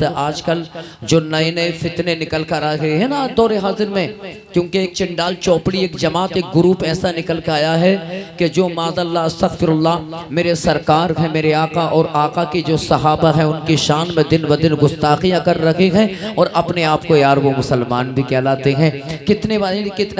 से आजकल जो नए नए फितने निकल कर आ रहे हैं ना दौरे हाजिर में, क्योंकि एक चंडाल चौपड़ी, एक जमात, एक ग्रुप ऐसा निकल के आया है कि जो मादल्ला अस्तगफिरुल्लाह मेरे सरकार है, मेरे आका और आका की जो सहाबा है उनकी शान में दिन ब दिन गुस्ताखियाँ कर रखे हैं और अपने आप को यार वो मुसलमान भी कहलाते हैं। कितने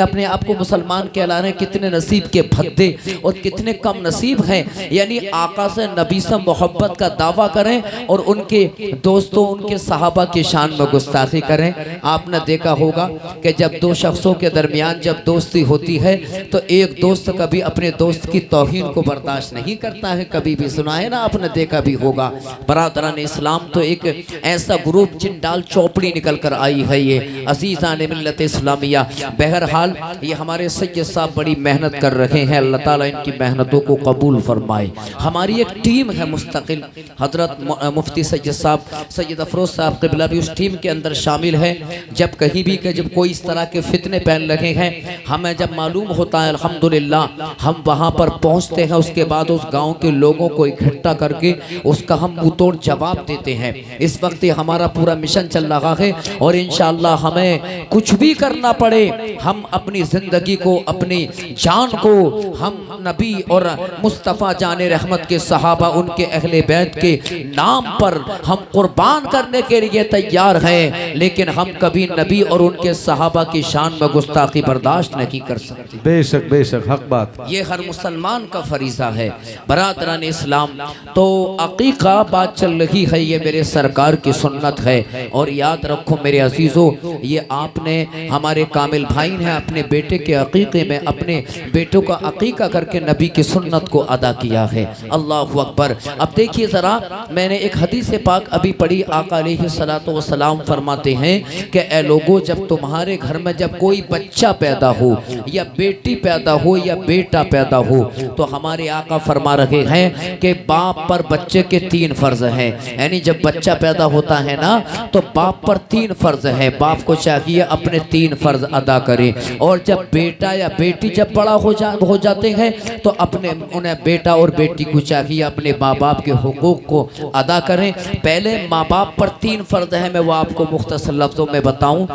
अपने आप को मुसलमान कहला रहे हैं, कितने नसीब के भद्दे और कितने कम नसीब हैं। यानी आका से, नबी से मोहब्बत का दावा करें और उनके दोस्तों, उनके सहाबा की शान में गुस्ताखी करें। आपने देखा होगा कि जब दो शख्सों के दरमियान जब दोस्ती होती है तो एक दोस्त कभी अपने दोस्त की तौहीन को बर्दाश्त नहीं करता है, कभी भी सुना है ना, आपने देखा भी होगा। बरादरान इस्लाम तो एक ऐसा ग्रुप चंडाल चौपड़ी निकल कर आई है ये अज़ीज़ान मिल्लत इस्लामिया। बहरहाल ये हमारे सैयद साहब बड़ी मेहनत कर रहे हैं, अल्लाह ताला इनकी मेहनतों को कबूल फरमाए। हमारी एक टीम है मुस्तकिल, हजरत मुफ्ती सैयद साहब, सैयद अफरोज साहब क़िबला भी उस टीम के अंदर शामिल है। जब कहीं भी जब कोई इस तरह के फितने फैल रहे हैं, हमें जब मालूम होता है अल्हम्दुलिल्लाह हम वहाँ पर पहुँचते हैं। उसके बाद उस गाँव के लोगों को इकट्ठा करके उसका हम मुँह तोड़ जवाब देते हैं। इस वक्त हमारा पूरा मिशन चल रहा है और इंशाअल्लाह हमें कुछ भी करना पड़े, हम अपनी ज़िंदगी को, अपनी जान को हम नबी और मुस्तफ़ा जाने रहमत के सहाबा, उनके अहले बैत के नाम पर हम कुर्बान करने के लिए तैयार हैं। लेकिन हम कभी नबी और उनके सहाबा की शान में गुस्ताखी बर्दाश्त नहीं कर सकते। बेशक बेशक हक बात, ये हर मुसलमान का फरीज़ा है। बरादरान इस्लाम तो अकीका बात चल रही है, ये मेरे सरकार की सुन्नत है। और याद रखो मेरे अजीज़ों, ये आपने हमारे कामिल भाई ने अपने बेटे के अकीक़े में अपने बेटों का अकीक़ा करके नबी की सुन्नत को अदा किया है। अल्लाहु अकबर। अब देखिए ज़रा, मैंने एक हदीस पाक अभी पढ़ी, आका अलैहिस्सलातु वस्सलाम फरमाते हैं कि ए लोगों, जब तुम्हारे घर में जब कोई बच्चा पैदा हो या बेटी पैदा हो या बेटा पैदा हो तो हमारे आका फरमा रहे हैं कि बाप पर बच्चे के 3 फ़र्ज़ हैं। यानी जब बच्चा पैदा होता है ना तो बाप पर 3 फ़र्ज़ है, बाप को चाहिए अपने 3 फ़र्ज़ अदा करे। और जब बेटा या बेटी जब बड़ा हो जाते हैं तो उन्हें बेटा और बेटी को चाहिए अपने माँ बाप के हुकूक को अदा करें। पहले माँ बाप पर 3 फ़र्ज़ है, मैं वो आपको मुख्तसर लफ्ज़ों में बताऊं।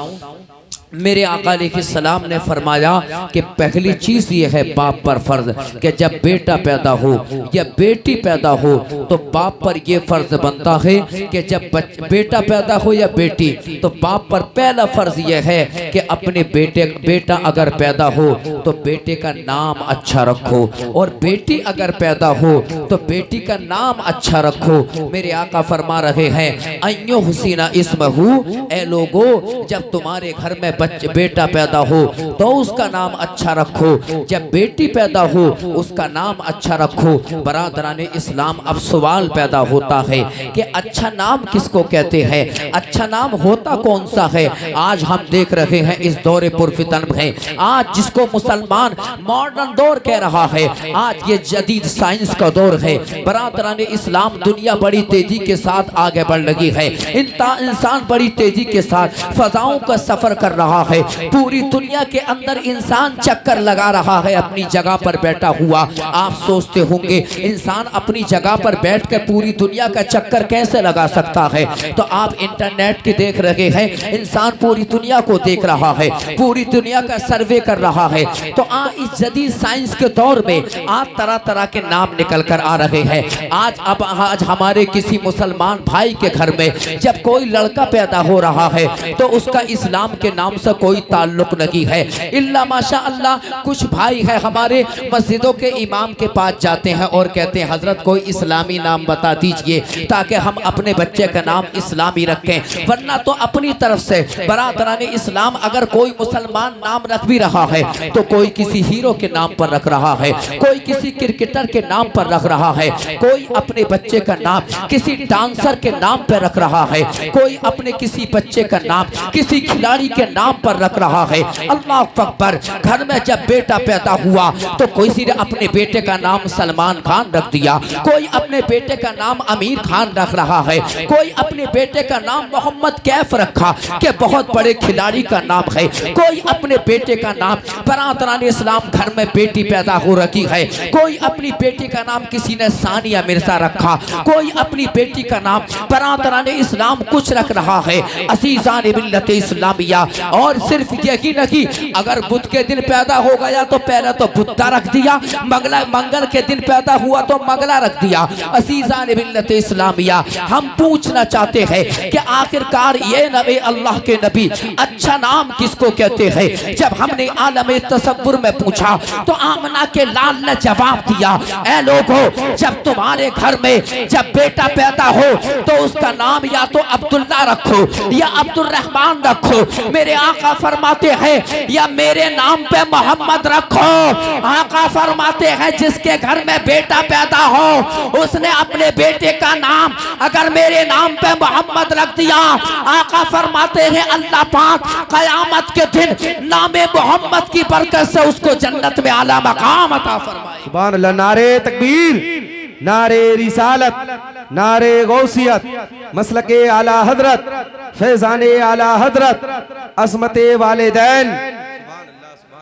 मेरे आका अलैहिस्सलाम ने फरमाया कि पहली चीज़ ये है बाप पर फ़र्ज़ कि जब बेटा पैदा हो या बेटी पैदा हो तो बाप पर ये फ़र्ज़ बनता है कि जब बेटा पैदा हो या बेटी तो बाप पर पहला फ़र्ज़ ये है कि अपने बेटा अगर पैदा हो तो बेटे का नाम अच्छा रखो, और बेटी अगर पैदा हो तो बेटी का नाम अच्छा रखो। मेरे आका फरमा रहे हैं अय्यो हुसीना इस्महू, ए लोगो जब तुम्हारे घर में बेटा पैदा हो तो उसका नाम अच्छा रखो, जब बेटी पैदा हो उसका नाम अच्छा रखो। बरादरान इस्लाम, अब सवाल पैदा होता है कि अच्छा नाम किसको कहते हैं, अच्छा नाम होता कौन सा है। आज हम देख रहे हैं इस दौरे पुरफितन में, आज जिसको मुसलमान मॉडर्न दौर कह रहा है, आज ये जदीद साइंस का दौर है। बरादरान इस्लाम, दुनिया बड़ी तेजी के साथ आगे बढ़ रही है, इंसान बड़ी तेजी के साथ फजाओं का सफर कर रहा है। पूरी दुनिया के अंदर इंसान चक्कर लगा रहा है अपनी जगह पर बैठा हुआ। आप सोचते होंगे इंसान अपनी जगह पर बैठकर पूरी दुनिया का चक्कर कैसे लगा सकता है, तो आप इंटरनेट के देख रहे हैं, इंसान पूरी दुनिया को देख रहा है, पूरी दुनिया का सर्वे कर रहा है। तो इस जदीद साइंस के दौर में आज तरह तरह के नाम निकल कर आ रहे हैं। आज हमारे किसी मुसलमान भाई के घर में जब कोई लड़का पैदा हो रहा है तो उसका इस्लाम के नाम से कोई ताल्लुक नहीं है, इल्ला माशा अल्लाह। कुछ भाई है हमारे मस्जिदों के इमाम के पास जाते हैं और कहते हैं हजरत कोई इस्लामी नाम बता दीजिए ताकि हम अपने बच्चे का नाम इस्लामी रखें, वरना तो अपनी तरफ से बरादरान इस्लाम अगर कोई मुसलमान नाम रख भी रहा है तो कोई किसी हीरो के नाम पर रख रहा है, कोई किसी क्रिकेटर के नाम पर रख रहा है, कोई अपने बच्चे का नाम किसी डांसर के नाम पर रख रहा है, कोई अपने किसी बच्चे का नाम किसी खिलाड़ी के नाम नाम पर रख रहा है। अल्लाह अकबर। घर में जब बेटा पैदा हुआ तो कोई ने अपने बेटे का नाम सलमान खान रख दिया, कोई अपने बेटे का नाम आमिर खान रख रहा है, कोई अपने बेटे का नाम मोहम्मद कैफ रखा कि बहुत बड़े खिलाड़ी का नाम है, कोई अपने बेटे का नाम बरादरान इस्लाम घर में बेटी पैदा हो रखी है, कोई अपनी बेटी का नाम किसी ने सानिया मिर्जा रखा, कोई अपनी बेटी का नाम बरादरान इस्लाम कुछ रख रहा है। अज़ीज़ान मिल्लत इस्लामिया। और सिर्फ यही नहीं, अगर बुध के दिन पैदा हो गया तो पहले तो बुद्धा रख दिया, मंगल के दिन पैदा हुआ तो मंगला रख दिया। अज़ीज़ान मिल्लत इस्लामिया, हम पूछना चाहते हैं कि आखिरकार ये नबी अल्लाह के नबी अच्छा नाम किसको कहते हैं? जब हमने आलम तसव्वुर में पूछा तो आमना के लाल ने जवाब दिया, ऐ लोगों, जब तुम्हारे घर में जब बेटा पैदा हो तो उसका नाम या तो अब्दुल्ला रखो या अब्दुल रहमान रखो। मेरे आका फरमाते हैं या मेरे नाम पे मोहम्मद रखो। आका फरमाते हैं जिसके घर में बेटा पैदा हो उसने अपने बेटे का नाम अगर मेरे नाम पे मोहम्मद रख दिया, आका फरमाते हैं अल्लाह पाक कयामत के दिन नामे मोहम्मद की बरकत से उसको जन्नत में आला मकाम अता फरमाए। सुभान अल्लाह। नारे तकबीर, नारे रिसालत, नारे गौसियत, मसलके आला हजरत, फैजाने आला हजरत, असमते वालिदैन।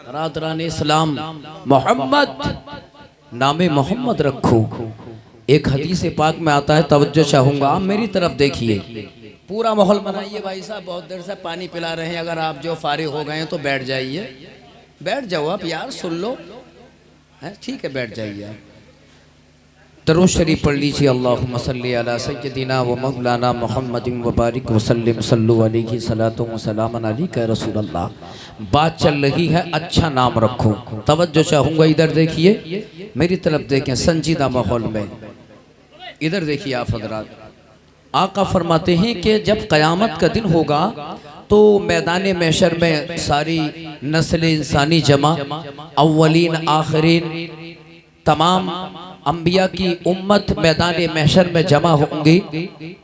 बरादरान इस्लाम, मोहम्मद नामे मोहम्मद रखो। एक हदीस पाक में आता है, तवज्जो चाहूंगा, आप मेरी तरफ देखिए। पूरा माहौल बनाइए भाई साहब, बहुत देर से पानी पिला रहे हैं, अगर आप जो फारिग हो गए हैं तो बैठ जाइए, बैठ जाओ आप यार, सुन लो, है ठीक है, बैठ जाइए आप। दरूद शरीफ पढ़ लीजिए। अल्लाहुम्मा सल्ली अला सय्यदिना व मौलाना मुहम्मदिन व बारिक वसल्लिम सल्लु अलैहि सलातु व सलामन अलैका या रसूल अल्लाह। बात चल रही है अच्छा नाम रखो। तवज्जो चाहूँगा, इधर देखिए, मेरी तरफ देखें, संजीदा माहौल में इधर देखिए आप हजरात। आका फरमाते हैं कि जब क़यामत का दिन होगा तो मैदान महशर में सारी नस्ल इंसानी जमा, अव्वलीन आखिरीन, तमाम अंबिया की उम्मत मैदान महशर में जमा होंगी।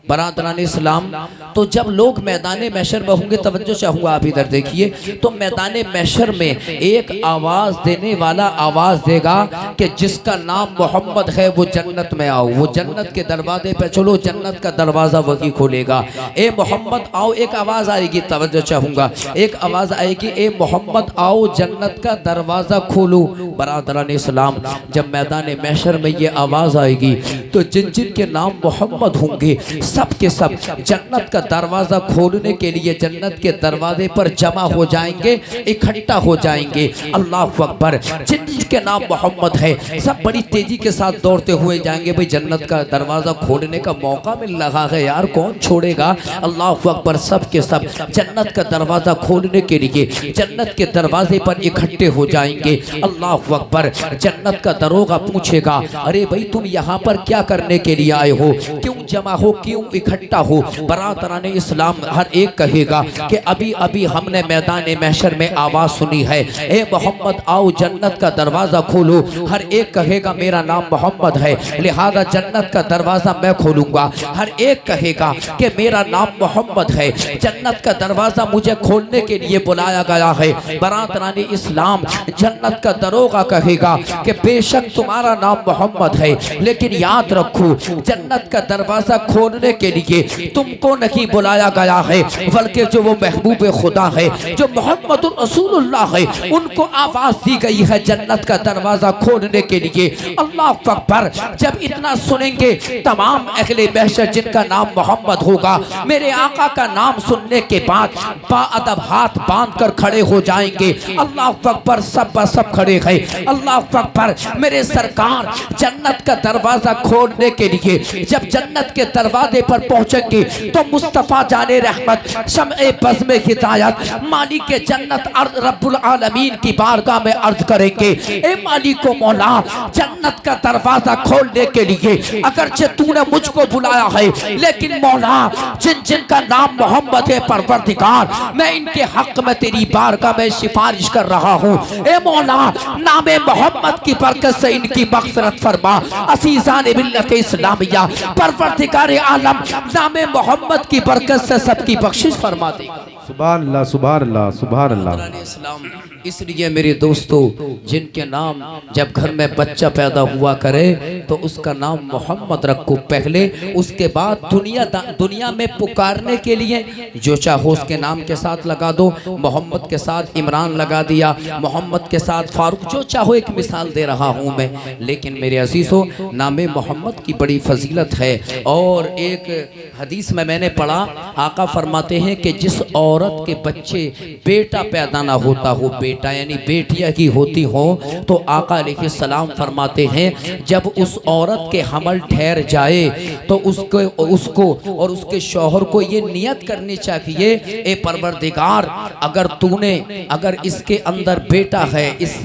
बरादरान इस्लाम, तो जब लोग मैदान महशर में होंगे, तवज्जो चाहूँगा आप इधर देखिए, तो मैदान महशर में एक आवाज़ देने वाला आवाज़ देगा कि जिसका नाम मोहम्मद है वो जन्नत में आओ। वो जन्नत के दरवाजे पे चलो, जन्नत का दरवाज़ा वही खोलेगा। ए मोहम्मद आओ, एक आवाज़ आएगी, तवज्जो चाहूँगा, एक आवाज़ आएगी, ए मोहम्मद आओ, जन्नत का दरवाज़ा खोलो। बरादरान इस्लाम, जब मैदान महशर में ये आवाज़ आएगी तो जिन जिन के नाम मोहम्मद होंगे सब के सब जन्नत का दरवाज़ा खोलने के लिए जन्नत के दरवाजे पर जमा हो जाएंगे, इकट्ठा हो जाएंगे। अल्लाह अकबर। जिन जिनके नाम मोहम्मद है सब बड़ी तेज़ी के साथ दौड़ते हुए जाएंगे। भाई जन्नत का दरवाज़ा खोलने का मौका मिल रहा है यार, कौन छोड़ेगा। अल्लाह अकबर। सब के सब जन्नत का दरवाज़ा खोलने के लिए जन्नत के दरवाजे पर इकट्ठे हो जाएंगे। अल्लाह अकबर। जन्नत का दरोगा पूछेगा, अरे भाई तुम यहाँ पर क्या करने के लिए आए हो, क्यों जमा हो, क्यों इकट्ठा हो। बरादरान इस्लाम हर एक कहेगा कि अभी अभी हमने मैदान महशर में आवाज़ सुनी है, ए मोहम्मद आओ, जन्नत का दरवाज़ा खोलो। हर एक कहेगा मेरा नाम मोहम्मद है, लिहाजा जन्नत का दरवाज़ा मैं खोलूँगा। हर एक कहेगा कि मेरा नाम मोहम्मद है, जन्नत का दरवाज़ा मुझे खोलने के लिए बुलाया गया है। बरादरान इस्लाम, जन्नत का दरोगा कहेगा कि बेशक तुम्हारा नाम मोहम्मद है, लेकिन याद रखो जन्नत का दरवाज़ा खोलने के लिए तुमको नहीं बुलाया गया है, बल्कि जो वो महबूब खुदा है, जो मोहम्मद रसूलुल्लाह है, उनको आवाज़ दी गई है जन्नत का दरवाज़ा खोलने के लिए। अल्लाह अकबर। जब इतना सुनेंगे तमाम अहले महशर जिनका नाम मोहम्मद होगा, मेरे आका का नाम सुनने के बाद बाअदब हाथ बांध कर खड़े हो जाएंगे। अल्लाह अकबर। सब खड़े हैं। अल्लाह अकबर। मेरे सरकार जन्नत का दरवाज़ा खोलने के लिए जब जन्नत के दरवाजे पर पहुंचेंगे तो मुस्तफ़ा जाने रहमत, शम्ए बज़्म हिदायत, मालिक के जन्नत रब्बुल आलमीन की बारगाह में अर्ज करेंगे, ए मालिक को मौला, जन्नत का दरवाज़ा खोलने के लिए अगरचे तूने मुझको बुलाया है, लेकिन मौला जिन जिन का नाम मोहम्मद है परवरदिगार, मैं इनके हक में तेरी बारगाह में सिफारिश कर रहा हूँ। ए मौला, नामे मोहम्मद की बरकत से इनकी मग़फ़िरत फरमा। अज़ीज़ान मिल्लत इस्लामिया, परवर परवरदिगार आलम नामे मोहम्मद की बरकत से सबकी बख्शिश फरमा देगा। सुभान अल्लाह, सुभान अल्लाह, सुभान अल्लाह। इस्लाम इसलिए मेरे दोस्तों, जिनके नाम जब घर में बच्चा पैदा हुआ करे तो उसका नाम मोहम्मद रखो पहले, उसके बाद दुनिया में पुकारने के लिए जो चाहो उसके नाम के साथ लगा दो। मोहम्मद के साथ इमरान लगा दिया, मोहम्मद के साथ फारूक, जो चाहो। एक मिसाल दे रहा हूँ मैं, लेकिन मेरे अजीज़ों, नामे मोहम्मद की बड़ी फजीलत है। और एक हदीस में मैंने पढ़ा, आका फरमाते हैं कि जिस औरत के बच्चे बेटा पैदा ना होता हो, बेटा यानी बेटियां की होती हो, तो आका अलैहिस्सलाम फरमाते हैं जब उस औरत के हमल ठहर जाए तो उसको और उसके शौहर को ये नियत करनी चाहिए, ए परवरदिगार, अगर इसके अंदर बेटा है, इस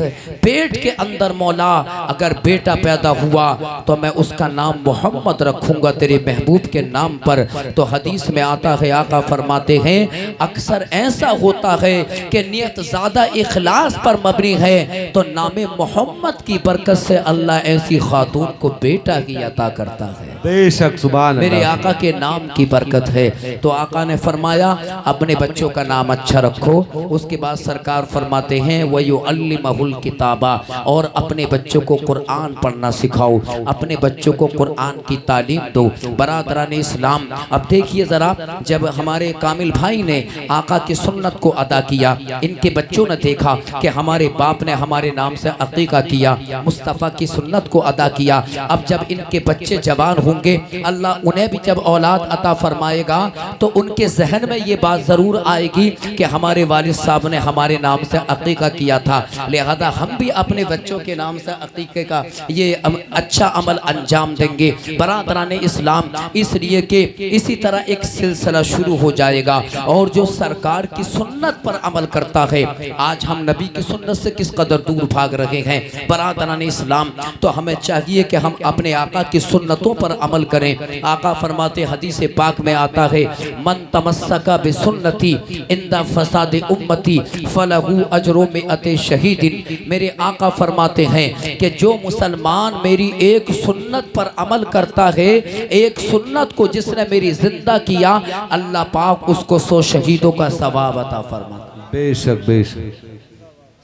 पेट के अंदर मौला अगर बेटा पैदा हुआ तो मैं उसका नाम मोहम्मद रखूंगा तेरे महबूब के नाम पर। तो हदीस में आता है, आका फरमाते हैं अक्सर ऐसा होता है कि नियत ज़्यादा इखलास पर मबनी है, तो नामे मोहम्मद की बरकत से अल्लाह ऐसी खातून को बेटा ही अता करता है। बेशक, सुभान अल्लाह। मेरे आका के नाम की बरकत है। तो आका ने फरमाया अपने बच्चों का नाम अच्छा रखो। उसके बाद सरकार फरमाते हैं वयुअल्लिमुहुल किताबा, और अपने बच्चों को कुरान पढ़ना सिखाओ, अपने बच्चों को कुरान की तालीम दो। बरादरान इस्लाम, अब देखिए ज़रा, जब हमारे कामिल भाई ने आका की सुन्नत को अदा किया, इनके बच्चों ने देखा कि हमारे बाप ने हमारे नाम से अकीका किया, मुस्तफ़ा की सुन्नत को अदा किया। अब जब इनके बच्चे जवान होंगे, अल्लाह उन्हें भी जब औलाद अता फरमाएगा तो उनके जहन में ये बात ज़रूर आएगी कि हमारे वालिद साहब ने हमारे नाम से अकीका किया था, लिहाजा हम भी अपने बच्चों के नाम से अकीके का ये अच्छा अमल अंजाम देंगे। बरादरान इस्लाम, इसलिए कि इसी तरह एक सिलसिला शुरू हो जाएगा। और जो सरकार की सुन्नत पर अमल करता है, आज हम नबी की सुन्नत से किस कदर दूर भाग रहे हैं बरादरान इस्लाम, तो हमें चाहिए कि हम अपने आका की सुन्नतों पर अमल करें। आका फरमाते, हदीस पाक में आता है, मन तमस्सका बिसुन्नती इंदा फसाद उम्मती फलहू अजरो मिअते शहीदिन। मेरे आका फरमाते हैं कि जो मुसलमान मेरी एक सुन्नत पर अमल करता है, एक सुन्नत को जिसने मेरी जिंदा किया, अल्लाह पाक उसको 100 शहीदों का सवाब अता फरमाता। बेशक, बेशक,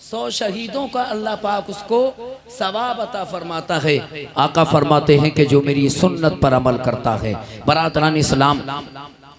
100 शहीदों का अल्लाह पाक उसको सवाब अता फरमाता है। आका फरमाते हैं कि जो मेरी सुन्नत पर अमल करता है। बरादरान इस्लाम,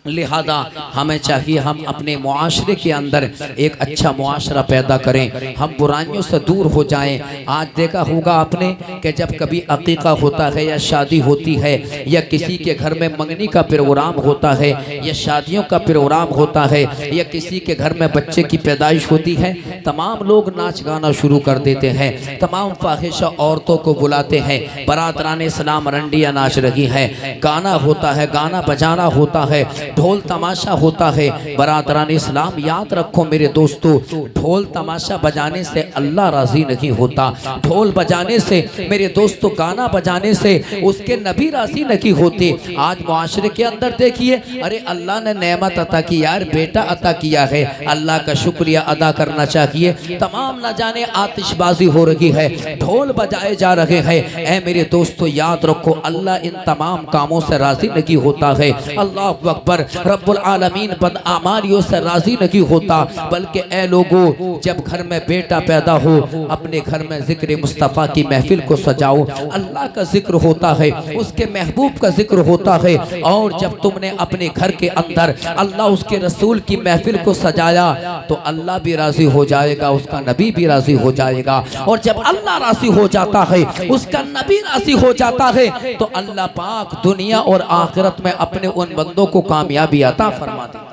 लिहाजा हमें चाहिए हम अपने मुआशरे के अंदर एक अच्छा मुआशरा पैदा करें, हम बुराइयों से दूर हो जाएं। आज देखा होगा आपने कि जब कभी अकीका होता है या शादी होती है या किसी के घर में मंगनी का प्रोग्राम होता है या शादियों का प्रोग्राम होता है या किसी के घर में बच्चे की पैदाइश होती है, तमाम लोग नाच गाना शुरू कर देते हैं, तमाम फाहिशा औरतों को बुलाते हैं। बरादरान इस्लाम रंडियाँ नाच रही हैं, गाना होता है, गाना बजाना होता है, ढोल तमाशा होता है। बरादरान इस्लाम, याद रखो मेरे दोस्तों, ढोल तमाशा बजाने से अल्लाह राजी नहीं होता। ढोल बजाने से मेरे दोस्तों, गाना बजाने से उसके नबी राजी नहीं होते। आज मुआशरे के अंदर देखिए, अरे अल्लाह ने नेमत अता की, यार बेटा अता किया है, अल्लाह का शुक्रिया अदा करना चाहिए। तमाम न जाने आतिशबाजी हो रही है, ढोल बजाए जा रहे हैं। ऐ मेरे दोस्तों, याद रखो अल्लाह इन तमाम कामों से राजी नहीं होता है। अल्लाह अकबर, रब्बुल आलमीन बदआमालियों से राजी नहीं होता। बल्कि ए लोगों, जब घर में बेटा पैदा हो, अपने घर में जिक्र मुस्तफ़ा की महफिल को सजाओ। अल्लाह का जिक्र होता है, उसके महबूब का जिक्र होता है। और जब तुमने अपने घर के अंदर अल्लाह उसके रसूल की महफिल को सजाया तो अल्लाह भी राजी हो जाएगा, उसका नबी भी राजी हो जाएगा। और जब अल्लाह राजी हो जाता है, उसका नबी राजी हो जाता है, तो अल्लाह पाक दुनिया और आखिरत में अपने उन बंदों को कामयाबी अता फरमा देता है।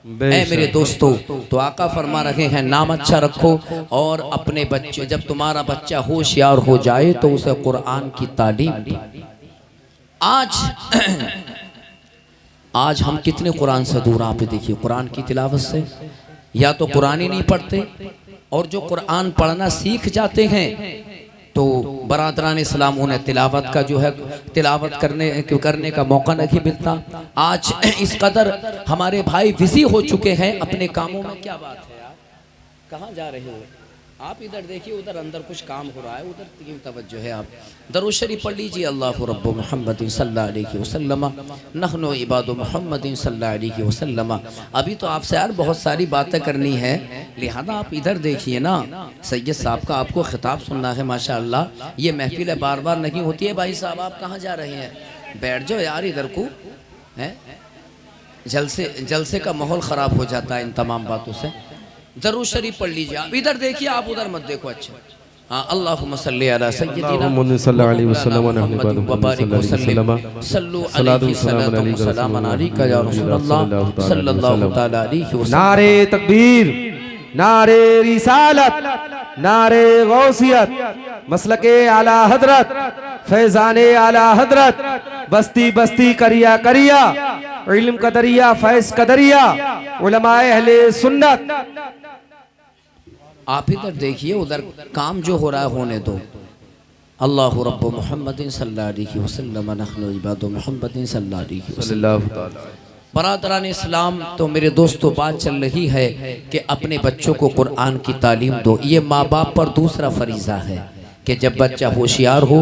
ऐ मेरे दोस्तों, तो आका फरमा रहे हैं नाम अच्छा रखो और अपने बच्चे, जब तुम्हारा बच्चा होशियार हो जाए तो उसे कुरान की तालीम दो। आज हम कितने कुरान से दूर, आप देखिए, कुरान की तिलावत से या तो कुरान ही नहीं पढ़ते, और जो कुरान पढ़ना सीख जाते हैं तो बरादरान इस्लाम उन्हें तिलावत का जो है तिलावत करने का मौका नहीं मिलता। आज इस कदर हमारे भाई बिजी हो चुके हैं अपने कामों में। क्या बात है यार, कहाँ जा रहे हो? आप इधर देखिए, उधर अंदर कुछ काम हो रहा है, उधर की तवज्जो है। आप दरूद शरीफ पढ़ लीजिए। अल्लाहु रब्बु मुहम्मदिन सल्लल्लाहु अलैहि वसल्लम नहनु इबादु मुहम्मदिन सल्लल्लाहु अलैहि वसल्लम। अभी तो आपसे यार बहुत सारी बातें करनी है, लिहाजा आप इधर देखिए ना। सैयद साहब का आपको खिताब सुनना है माशाअल्लाह। ये महफिल बार बार नहीं होती है। भाई साहब आप कहाँ जा रहे हैं? बैठ जाओ यार इधर को, है जलसे का माहौल ख़राब हो जाता है इन तमाम बातों से। दरूद शरीफ पढ़ लीजिए। आप इधर देखिए, आप उधर मत देखो। अच्छा हाँ, अल्लाहुम्मा सल्ली अला सय्यिदिना सल्लल्लाहु अलैहि वसल्लम व वबारिक वसल्लिम सल्लु अलैहि सल्लल्लाहु सलामन अलैका या रसूलल्लाह सल्लल्लाहु तआला अलैहि वसल्लम। नारे तकबीर, नारे रिसालत, नारे गौसियत, मसलके आला हजरत, फैजाने आला हजरत, बस्ती बस्ती करिया करिया, इल्म कदरिया फैज कदरिया, उलमाए अहले सुन्नत। आप इधर देखिए, उधर काम जो हो रहा है होने दो। अल्लाहु रब्बु मुहम्मदिन सल्लल्लाहु अलैहि वसल्लम नहनु इबादु मुहम्मदिन सल्लल्लाहु अलैहि वसल्लम। बरादरान इस्लाम, तो मेरे दोस्तों बात चल रही है कि अपने बच्चों को कुरान की तालीम दो। ये माँ बाप पर दूसरा फरीज़ा है कि जब बच्चा होशियार हो,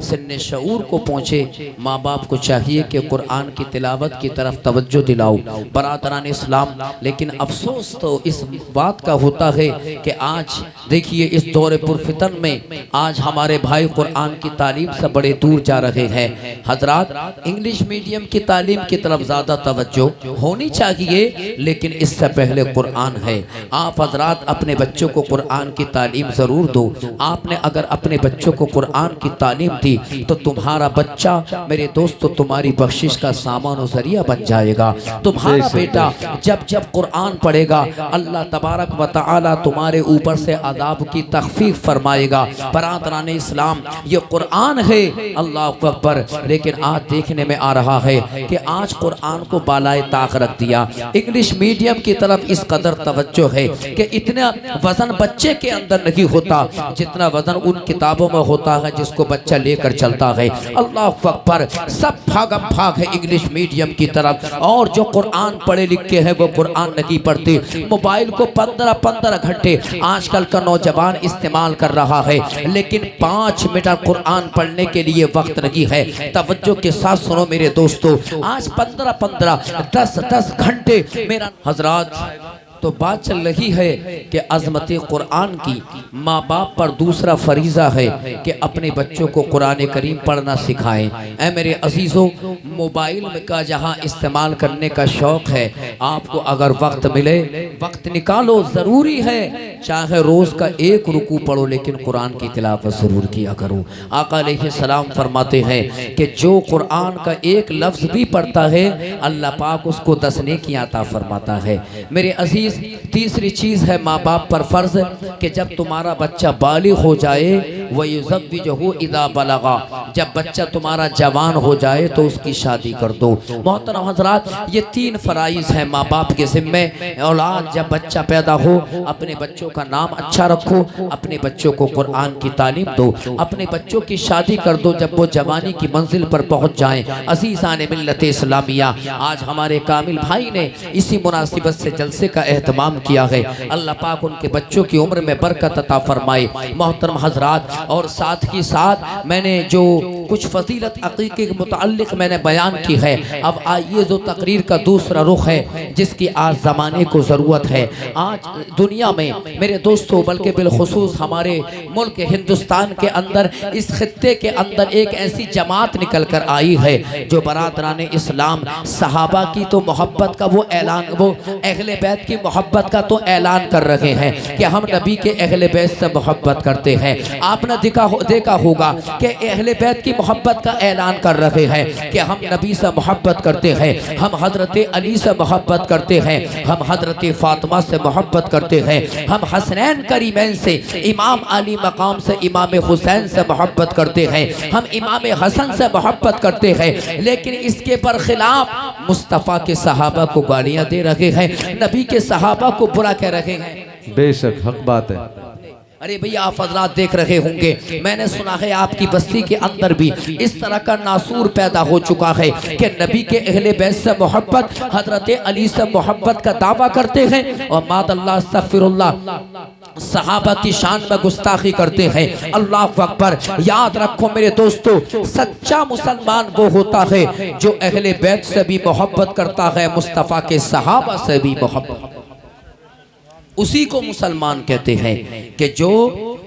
सिन्ने शऊर को पहुँचे, माँ बाप को चाहिए कि कुरान की तिलावत की तरफ तवज्जो दिलाओ। बरादरान इस्लाम, लेकिन अफसोस तो इस बात का होता है कि आज देखिए इस दौरे पुरफितन में आज हमारे भाई कुरान की तालीम से बड़े दूर जा रहे हैं। हजरात, इंग्लिश मीडियम की तालीम की तरफ ज़्यादा तवज्जो होनी चाहिए, लेकिन इससे पहले कुरान है। आप हजरात अपने बच्चों को कुरान की तालीम ज़रूर दो। आपने अगर अपने बच्चों को कुरान की तालीम दी तो तुम्हारा बच्चा मेरे दोस्तों तुम्हारी बख्शिश का सामान और जरिया बन जाएगा। तुम्हारा बेटा जब जब कुरान पढ़ेगा, अल्लाह तबारक व तआला तुम्हारे ऊपर से अदाब की तखफीफ फरमाएगा। बरादरान इस्लाम, ये कुरान है, अल्लाह अकबर। लेकिन आज देखने में आ रहा है कि आज कुरान को बालाए ताक रख दिया। इंग्लिश मीडियम की तरफ इस कदर तवज्जो है कि इतना वजन बच्चे के अंदर नहीं होता जितना वजन उन किताबों में होता है जिसको बच्चा लेकर चलता है। अल्लाह अकबर, सब भागम भाग है इंग्लिश मीडियम की तरफ, और जो कुरान पढ़े लिखे हैं वो कुरान नहीं पढ़ते। मोबाइल को 15-15 घंटे आजकल का नौजवान इस्तेमाल कर रहा है, लेकिन 5 मिनट कुरान पढ़ने के लिए वक्त नहीं है। तवज्जो के साथ सुनो मेरे दोस्तों, आज 15-15, 10-10 घंटे मेरा हजरात। तो बात चल रही है कि अज़मत कुरान की माँ बाप पर दूसरा फरीज़ा है कि अपने बच्चों को कुरान करीम पढ़ना सिखाएं। ऐ मेरे अजीज़ों, मोबाइल का जहाँ इस्तेमाल करने का शौक़ है, आपको अगर वक्त मिले वक्त निकालो, ज़रूरी है। चाहे रोज़ का 1 रुकू पढ़ो, लेकिन कुरान की तिलावत ज़रूर किया करो। आका अलैहिस्सलाम फरमाते हैं कि जो कुरान का 1 लफ्ज़ भी पढ़ता है, अल्लाह पाक उसको 10 नेकियां अता फरमाता है। मेरे अजीज़, तीसरी चीज़ है माँ बाप पर फ़र्ज कि जब तुम्हारा बच्चा बालिग हो जाए, वयुज़व्विजुहु इज़ा बलगा, जब बच्चा तुम्हारा जवान हो जाए तो उसकी शादी कर दो। मोहतरम हज़रात, ये 3 फ़राइज़ हैं माँ बाप के ज़िम्मे। औलाद जब बच्चा पैदा हो, अपने बच्चों का नाम अच्छा रखो, अपने बच्चों को कुरान की तालीम दो, अपने बच्चों की शादी कर दो जब वो जवानी की मंजिल पर पहुँच जाएँ। अज़ीज़ान मिल्लत इस्लामिया, आज हमारे कामिल भाई ने इसी मुनासिबत से जलसे का एहतमाम किया है। अल्लाह पाक उनके बच्चों की उम्र में बरकत अता फरमाए। मोहतरम हजरात, और साथ ही साथ मैंने जो कुछ फजीलत अक़ीक़े के मुताल्लिक़ मैंने बयान की है, अब आइए जो तकरीर का दूसरा रुख है जिसकी आज ज़माने को ज़रूरत है। आज दुनिया में मेरे दोस्तों, बल्कि बिलखुसूस हमारे मुल्क हिंदुस्तान के अंदर, इस खित्ते के अंदर एक ऐसी जमात निकल कर आई है जो बरादरान इस्लाम सहाबा की तो मोहब्बत का वो ऐलान, वो अहले बैत की मोहब्बत का तो ऐलान कर रहे हैं कि हम नबी के अहले बैत से मोहब्बत करते हैं। आपने देखा होगा कि अहले बैत की मोहब्बत का ऐलान कर रहे हैं कि हम नबी से मोहब्बत करते हैं, हम हजरत अली से मोहब्बत करते हैं, हम हजरत फातिमा से मोहब्बत करते हैं, हम हसनैन करीमैन से, इमाम अली मकाम से इमाम हुसैन से मोहब्बत करते हैं, हम इमाम हसन से मोहब्बत करते हैं। लेकिन इसके बरखिलाफ मुस्तफ़ा के सहाबा को गालियाँ दे रहे हैं, नबी के सहाबा को बुरा कह रहे हैं। बेशक हक बात है। अरे भैया आप हजरात देख रहे होंगे, मैंने सुना है आपकी बस्ती के अंदर भी इस तरह का नासूर पैदा हो चुका है कि नबी के अहले बैत से मोहब्बत, हजरत अली से मोहब्बत का दावा करते हैं और मादअल्लाह अस्तगफिरुल्लाह सहाबा की शान में गुस्ताखी करते हैं। अल्लाह अकबर। याद रखो मेरे दोस्तों, सच्चा मुसलमान वो होता है जो अहले बैत से भी मोहब्बत करता है, मुस्तफ़ा के सहाबा से भी मोहब्बत, उसी को मुसलमान कहते हैं कि जो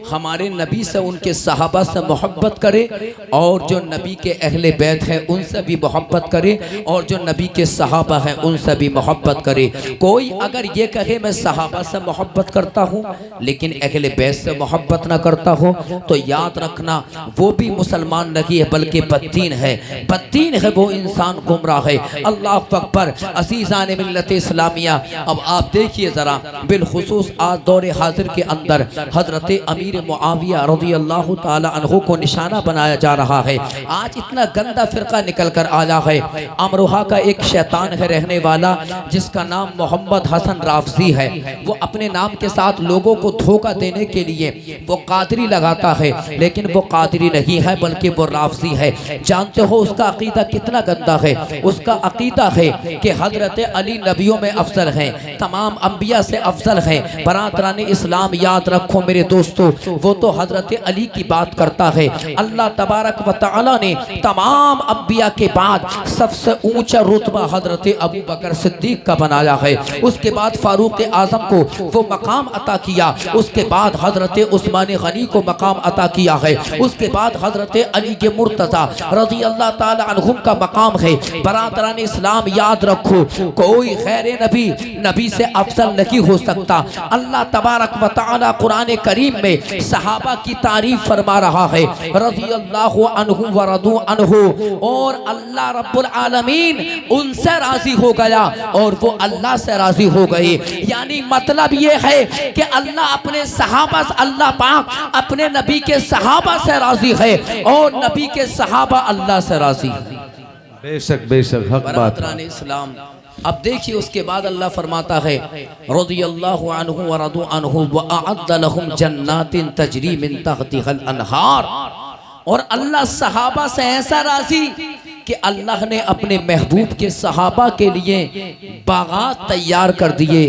हमारे नबी से, उनके सहाबा से मोहब्बत करे और जो नबी के अहले बैत है उनसे भी मोहब्बत करे और जो नबी के सहाबा है उनसे भी मोहब्बत करे। कोई अगर ये कहे मैं सहाबा से मोहब्बत करता हूँ लेकिन अहले बैत से मोहब्बत ना करता हो तो याद रखना वो भी मुसलमान नहीं है बल्कि बददीन है। बददीन है वो इंसान, गुमराह है। अल्लाह अकबर। अज़ीज़ान मिल्लत इस्लामिया, अब आप देखिए ज़रा, बिलखुसूस आज दौरे हाजिर के अंदर हजरत अमीर मुआविया रज़ियल्लाहु ताला अन्हु को निशाना बनाया जा रहा है। आज इतना गंदा फिरका निकल कर आया है। अमरोहा का एक शैतान है रहने वाला जिसका नाम मोहम्मद हसन राफजी है। वो अपने नाम के साथ लोगों को धोखा देने के लिए वो कादरी लगाता है, लेकिन वो कादरी नहीं है बल्कि वो राफजी है। जानते हो उसका अकीदा कितना गंदा है? उसका अकीदा है कि हजरत अली नबियों में अफजल हैं, तमाम अंबिया से अफजल हैं। बरादरान इस्लाम याद रखो मेरे दोस्तों, वो तो हजरत अली की बात करता है। अल्लाह तबारक व तआला ने तमाम अंबिया के बाद सबसे ऊंचा रुतबा हजरत अबू बकर सिद्दीक का बनाया है। उसके बाद फारूक आजम को वो मकाम अता किया। उसके बाद हजरत उस्मान गनी को मकाम अता किया है। उसके बाद हजरत अली के मुर्तज़ा रज़ियल्लाहु ताला अन्हुम का मकाम है। बरादरान इस्लाम याद रखो, कोई गैर नबी नबी से अफजल नहीं हो सकता। अल्लाह तबारक व तआला कुरान करीम में सहाबा की तारीफ फरमा रहा है, रज़ियल्लाहु अन्हु व रदू अन्हु, और अल्लाह रब्बुल आलमीन उनसे राजी हो गया और वो अल्लाह से राजी हो गए। यानी मतलब ये है कि अल्लाह अपने सहाबा से, अल्लाह पाक अपने नबी के सहाबा से राजी है और नबी के सहाबा अल्लाह से राजी है। बेशक बेशक हक बात। इस्लाम अब देखिए उसके बाद अल्लाह फरमाता है रज़ियल्लाहु अन्हु व रदू अन्हु व अअद्द लहुम जन्नातिन तजरी मिन तहतिहल अनहार, और अल्लाह सहाबा से ऐसा राजी कि अल्लाह ने अपने महबूब के सहाबा के लिए बागात तैयार कर दिए,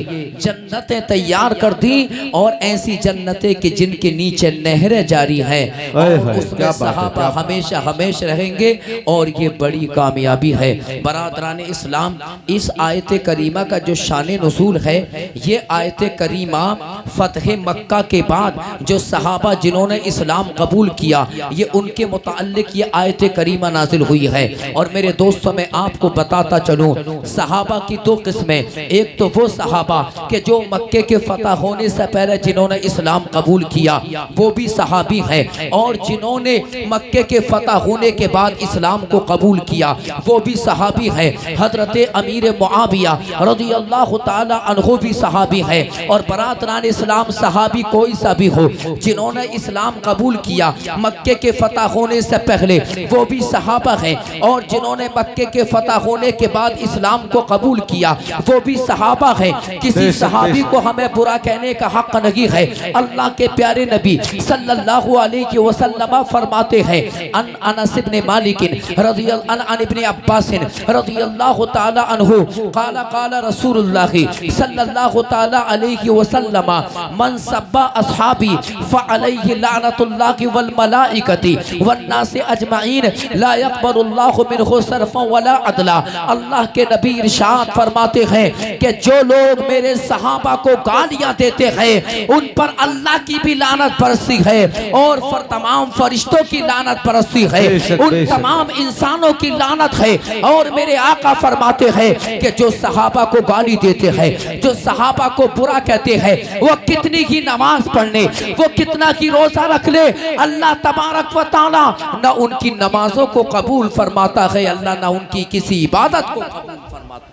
जन्नतें तैयार कर दी, और ऐसी जन्नतें कि जिनके नीचे नहरें जारी हैं और उसमें सहाबा हमेशा हमेशा रहेंगे, और ये बड़ी कामयाबी है। बरादरान इस्लाम, इस आयत करीमा का जो शान नुज़ूल है, ये आयत करीमा फतह मक्का के बाद जो सहाबा जिन्होंने इस्लाम कबूल किया, ये उनके मुताल्लिक ये आयत करीमा नाजिल हुई है। और मेरे दोस्तों, मैं आपको बताता चलूं, सहाबा की दो किस्में। एक तो वो सहाबा के जो मक्के के फतह होने से पहले जिन्होंने इस्लाम कबूल किया, वो भी सहाबी हैं, और जिन्होंने मक्के के फतह होने के बाद इस्लाम को कबूल किया, वो भी सहाबी हैं। हजरत अमीर मुआविया रज़ियल्लाहु ताला अन्हु भी सहाबी हैं। और बरादरान इस्लाम, सहाबी कोई सा भी हो जिन्होंने इस्लाम कबूल किया मक्के के फतह होने से पहले, वो भी सहाबा हैं, और जिन्होंने मक्के के फतह होने के बाद इस्लाम को कबूल किया, वो भी सहाबा है। किसी सहाबी को हमें बुरा कहने का हक नहीं है। अल्लाह के प्यारे नबी सल्लल्लाहु अलैहि वसल्लम फरमाते हैं, अनस इब्न मालिक रज़ियल्लाहु इब्न अब्बास रज़ियल्लाहु ताला अन्हु क़ाला क़ाला रसूलुल्लाह सल्लल्लाहु ताला अलैहि वसल्लम मन सब्बा अस्हाबी फ़अलैहि लानतुल्लाहि वल मलाइकति वन नास अजमाइन ला यक़बलुल्लाहु मिनहु सरफ़न वला अदला। अल्लाह के नबी इरशाद फरमाते हैं कि जो लोग मेरे सहाबा को गालियां देते हैं उन पर अल्लाह की भी लानत बरसती है और तमाम फरिश्तों की लानत बरसती है, उन तमाम इंसानों की लानत है। और मेरे आका फरमाते हैं कि जो सहाबा को गाली देते हैं, जो सहाबा को बुरा कहते हैं, वो कितनी ही नमाज पढ़ने, वो कितना की रोजा रख ले, अल्लाह तबारक व तआला न उनकी नमाजों को कबूल फरमाता है, अल्लाह ना उनकी किसी इबादत को कबूल फरमाता है।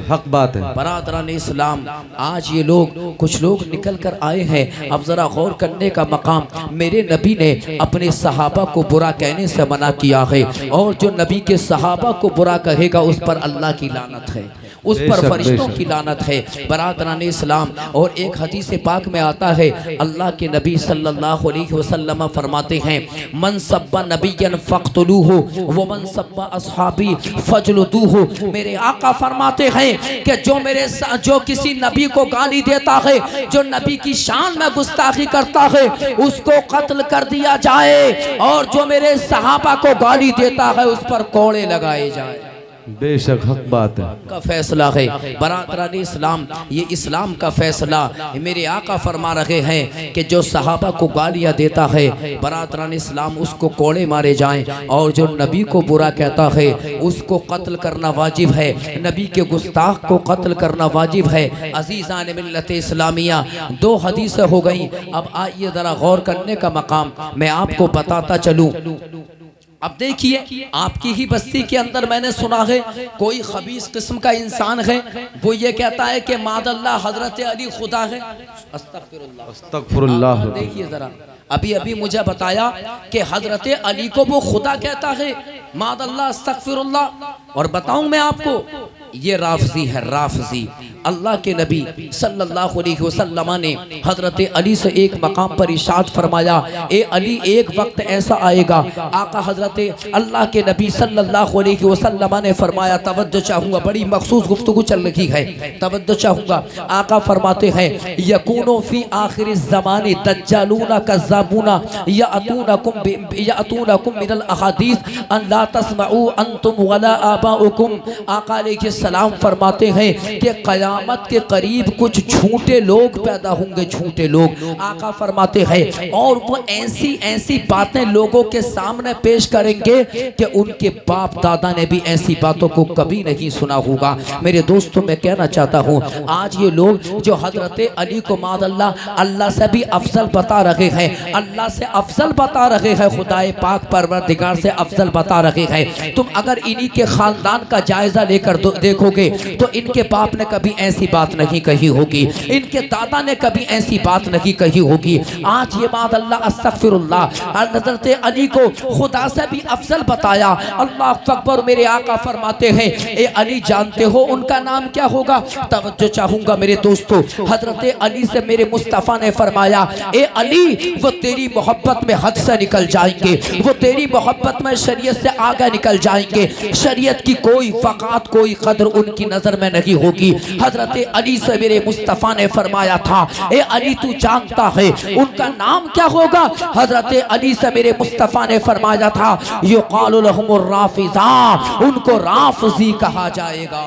हक बात है। बरादरान इस्लाम, आज ये लोग, कुछ लोग निकल कर आए हैं। अब जरा गौर करने का मकाम, मेरे नबी ने अपने सहाबा को बुरा कहने से मना किया है, और जो नबी के सहाबा को बुरा कहेगा उस पर अल्लाह की लानत है। उस पर फरिश्तों की लानत है। बरादरान इस्लाम, और एक हदीस पाक में आता है, अल्लाह के नबी सल्लल्लाहु अलैहि वसल्लम फरमाते हैं, मन सब्बा नबिय्यन फक़्तुलूहु व मन सब्बा अस्हाबी फजलुदूहु। मेरे आका फरमाते हैं कि जो किसी नबी को गाली देता है, जो नबी की शान में गुस्ताखी करता है, उसको कत्ल कर दिया जाए, और जो मेरे सहाबा को गाली देता है उस पर कोड़े लगाए जाए। बेशक हक बात है का फैसला है। बरादरान इस्लाम, ये इस्लाम का फैसला मेरे आका फरमा रहे हैं कि जो सहाबा को गालियाँ देता है, बरादरान इस्लाम, उसको कोड़े मारे जाएं, और जो नबी को बुरा कहता है उसको कत्ल करना वाजिब है। नबी के गुस्ताख को कत्ल करना वाजिब है। अजीज़ान मिल्लत इस्लामिया, दो हदीसें हो गई। अब आइए ज़रा गौर करने का मकाम मैं आपको बताता चलूँ। अब देखिए, आपकी ही बस्ती के अंदर मैंने सुना है कोई खबीस किस्म का इंसान है, वो ये कहता है कि मादल्ला हजरत अली खुदा है। अस्तगफिरुल्लाह, अस्तगफिरुल्लाह। देखिए जरा, अभी अभी मुझे बताया कि हजरत अली को वो खुदा कहता है, मादल्ला, अस्तगफिरुल्लाह। और बताऊं मैं आपको, ये राफजी है, राफजी। अल्लाह के नबी सल्लल्लाहु अलैहि वसल्लम ने हजरत अली से एक मकाम पर इरशाद फरमाया, ए अली, एक वक्त ऐसा आएगा, आका हजरत अल्लाह के नबी सल्लल्लाहु अलैहि वसल्लम ने फरमाया, तवज्जो चाहूँगा, बड़ी मखसूस गुफ्तगू चल रही है, तवज्जो चाहूँगा। आका फरमाते हैं, यकूनो फी आखिर ज़माने दज्जालूना कज़्ज़ाबूना यअतूनकुम मिनल अहादीस अन ला तस्मऊ अंतुम वला आबाउकुम। आका अलैहिस्सलाम फरमाते हैं कि क़यामत के करीब कुछ झूठे लोग पैदा होंगे, झूठे लोग। आका फरमाते हैं, और वो ऐसी ऐसी बातें लोगों के सामने पेश करेंगे कि उनके बाप दादा ने भी ऐसी बातों को कभी नहीं सुना होगा। मेरे दोस्तों, मैं कहना चाहता हूँ, आज ये लोग जो हजरत अली को मादल्लाह अल्लाह से भी अफजल बता रहे हैं, अल्लाह से अफजल बता रहे हैं, खुदाए पाक परवरदिगार से अफजल बता रहे हैं। तुम अगर इन्हीं के खानदान का जायजा लेकर देखोगे तो इनके बाप ने कभी ऐसी बात नहीं कही होगी, इनके दादा ने कभी ऐसी बात नहीं कही होगी। आज ये बात अल्लाह अस्तगफिरुल्लाह, हज़रत अली को खुदा से भी अफजल बताया। अल्लाह अकबर। मेरे आका फरमाते हैं, ए अली, जानते हो उनका नाम क्या होगा? तवज्जो चाहूँगा मेरे दोस्तों, हज़रत अली से मेरे मुस्तफ़ा ने फरमाया, ए अली, वो तेरी मोहब्बत में हद से निकल जाएंगे, वो तेरी मोहब्बत में शरीयत से आगे निकल जाएंगे, शरीयत की कोई फ़क़ात, कोई कदर उनकी नज़र में नहीं होगी। हजरत अली से मेरे मुस्तफ़ा ने फरमाया था, ए अली, तू जानता है उनका नाम क्या होगा? हजरत अली से मेरे मुस्तफ़ा ने फरमाया था, युक़ालु लहुमुर राफ़िज़ा, उनको राफ़ज़ी कहा जाएगा।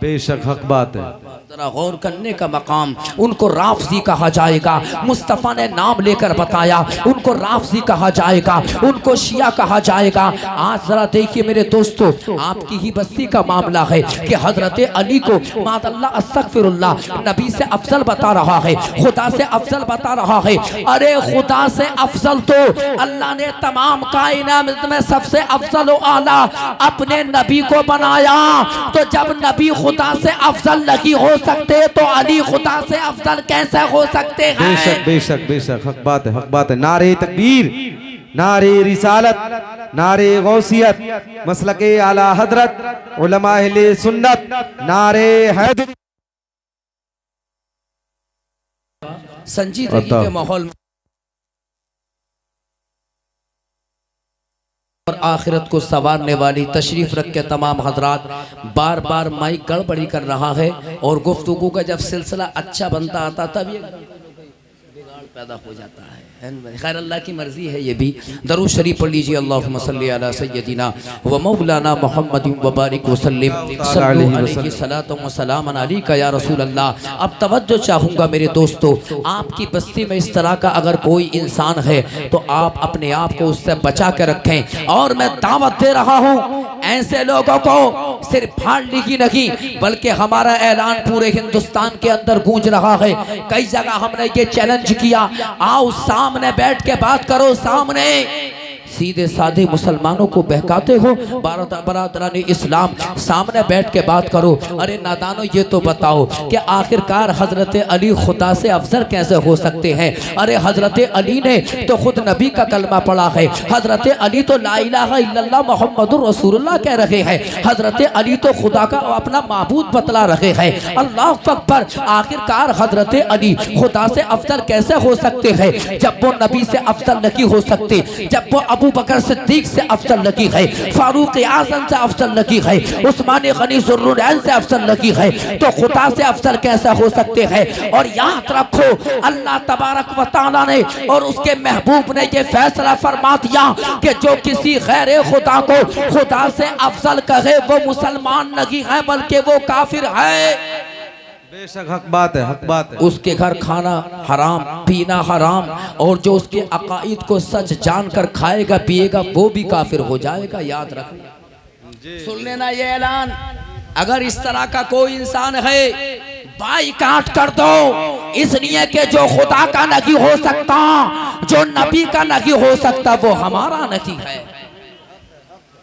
बेशक हक बात है। जरा गौर करने का मकाम, उनको राफ़ज़ी कहा जाएगा। मुस्तफ़ा ने नाम लेकर बताया, उनको राफ़ज़ी कहा जाएगा, उनको शिया कहा जाएगा। आज जरा देखिए मेरे दोस्तों, आपकी ही बस्ती का मामला है कि हजरत अली को मादल्लाह अस्तगफिरुल्लाह नबी से अफजल बता रहा है, खुदा से अफजल बता रहा है। अरे खुदा से अफजल तो अल्लाह ने तमाम कायनात में सबसे अफजल व आला अपने नबी को बनाया। तो जब नबी खुदा से अफजल नहीं हो सकते तो अली खुदा से अफजल कैसे हो सकते हैं? बेशक बेशक बेशक हक बात है, हक बात है। नारे तकबीर, नारे रिसालत, नारे गौसियत, मसलके आला हजरत, उलमा अहले सुन्नत, नारे हैदरी। संजीदगी के माहौल में और आखिरत को संवारने वाली तशरीफ रख के तमाम हजरात, बार बार माइक गड़बड़ी कर रहा है, और गुफ्तगू का जब सिलसिला अच्छा बनता आता तब ये बिगाड़ पैदा हो जाता है। खैर, अल्लाह की मर्जी है। ये भी दरूद शरीफ पढ़ लीजिए, अल्लाहुम्मा सल्ली अला सय्यदिना व मौलाना मुहम्मद व बारिक वसल्लिम सल्लल्लाहु अलैहि सलातो व सलाम अलैका या रसूल अल्लाह। अब तवज्जो चाहूँगा मेरे दोस्तों, आपकी बस्ती में इस तरह का अगर कोई इंसान है तो आप अपने आप को उससे बचा के रखें। और मैं दावत दे रहा हूँ ऐसे लोगों को सिर्फ फाड़ने की नहीं, बल्कि हमारा ऐलान पूरे हिंदुस्तान के अंदर गूंज रहा है। कई जगह हमने ये चैलेंज किया, आओ सामने बैठ के बात करो, सीधे साधे मुसलमानों को बहकाते हो। बरादरान इस्लाम सामने बैठ के बात करो। अरे नादानो ये तो बताओ कि आखिरकार हजरत अली खुदा से अफजल कैसे हो सकते हैं? अरे हजरत अली ने तो खुद नबी का कलमा पढ़ा है। हजरत अली तो ला इलाहा इल्लल्लाह मुहम्मदुर रसूलुल्लाह कह रहे हैं। हजरत अली तो खुदा का अपना माबूद बतला रहे हैं। अल्लाह अकबर। आखिरकार हजरत अली खुदा से अफजल कैसे हो सकते हैं जब वो नबी से अफजल नहीं हो सकते, जब वो अबू बकर सिद्दीक से अफजल नहीं है, फारूक आज़म से अफजल नहीं है, उस्मान गनी ज़ुर्रुनैन से अफजल नहीं है, तो खुदा से अफजल कैसे हो सकते हैं? और याद रखो अल्लाह तबारक व तआला ने और उसके महबूब ने ये फैसला फरमा दिया कि जो किसी गैर खुदा को खुदा से अफजल कहे वो मुसलमान नहीं है बल्कि वो काफिर है। बेशक हक बात है, हक बात है। उसके घर खाना हराम, पीना हराम, और जो उसके अकाईद को सच जानकर खाएगा पिएगा वो भी काफिर हो जाएगा। याद रखना, सुन लेना ये ऐलान। अगर इस तरह का कोई इंसान है बाइकाट कर दो, इसलिए कि जो खुदा का नहीं हो सकता, जो नबी का नहीं हो सकता, वो हमारा नहीं है।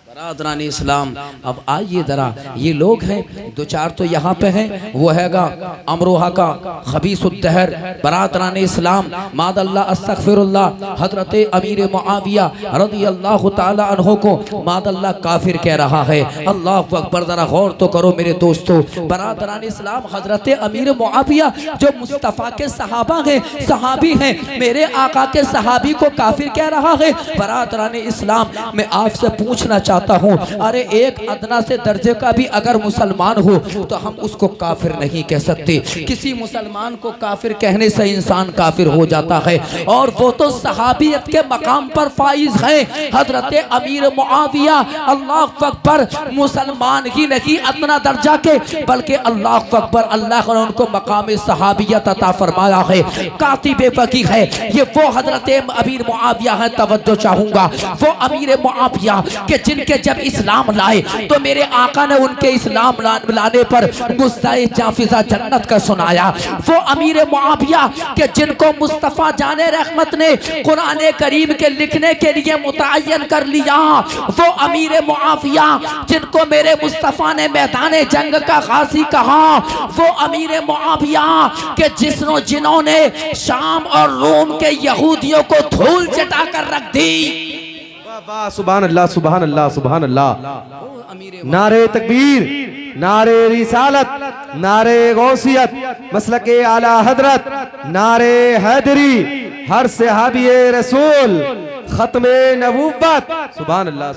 बरादरान इस्लाम, अब आइए जरा, ये लोग हैं दो चार तो यहाँ पे हैं, वो हैगा अमरोहा का खबीसुद्दहर। बरादरान इस्लाम, मादल्ला अस्तगफिरुल्लाह, हजरत अमीर मुआविया रज़ियल्लाहु ताला अन्हु को मादल्ला काफिर कह रहा है। अल्लाह अकबर। जरा गौर तो करो मेरे दोस्तों। बरादरान इस्लाम, हजरत अमीर मुआविया जो मुस्तफ़ा के सहाबा हैं, सहाबी हैं, मेरे आका के सहाबी को काफिर कह रहा है। बरादरान इस्लाम, मैं आपसे पूछना चाहता हूँ, अरे एक अदना से दर्जे का भी अगर मुसलमान हो तो हम उसको काफिर नहीं कह सकते। किसी मुसलमान को काफिर कहने से इंसान काफिर हो जाता है, और वो तो सहाबियत के मकाम पर फाइज है। हजरत अमीर मुआविया अल्लाह अकबर मुसलमान ही नहीं अदना दर्जा के, बल्कि अल्लाह अकबर अल्लाह ने उनको मकाम सहाबियत अता फरमाया है। कातिबे फकी है ये वो हजरत अमीर मुआविया है। तवज्जो चाहूंगा, वो अमीर मुआविया के जिनके जब इस्लाम लाए तो मेरे आका ने उनके इस्लाम लाने पर गुस्साए जाफिजा जन्नत का सुनाया। वो अमीर मुआविया के जिनको मुस्तफ़ा जाने रहमत ने कुरान करीम के लिखने के लिए मुतअय्यन कर लिया। वो अमीर मुआविया जिनको मेरे मुस्तफ़ा ने मैदान जंग का गाजी कहा। वो अमीर मुआविया के जिन्होंने शाम और रोम के यहूदियों को धूल चटा कर रख दी। सुभान अल्लाह, सुभान अल्लाह, सुभान अल्लाह। नारे तकबीर, नारे रिसालत, नारे गौसियत, मसलके आला हजरत, नारे हैदरी, हर सहाबी रसूल, खत्मे नबूवत। सुभान अल्लाह।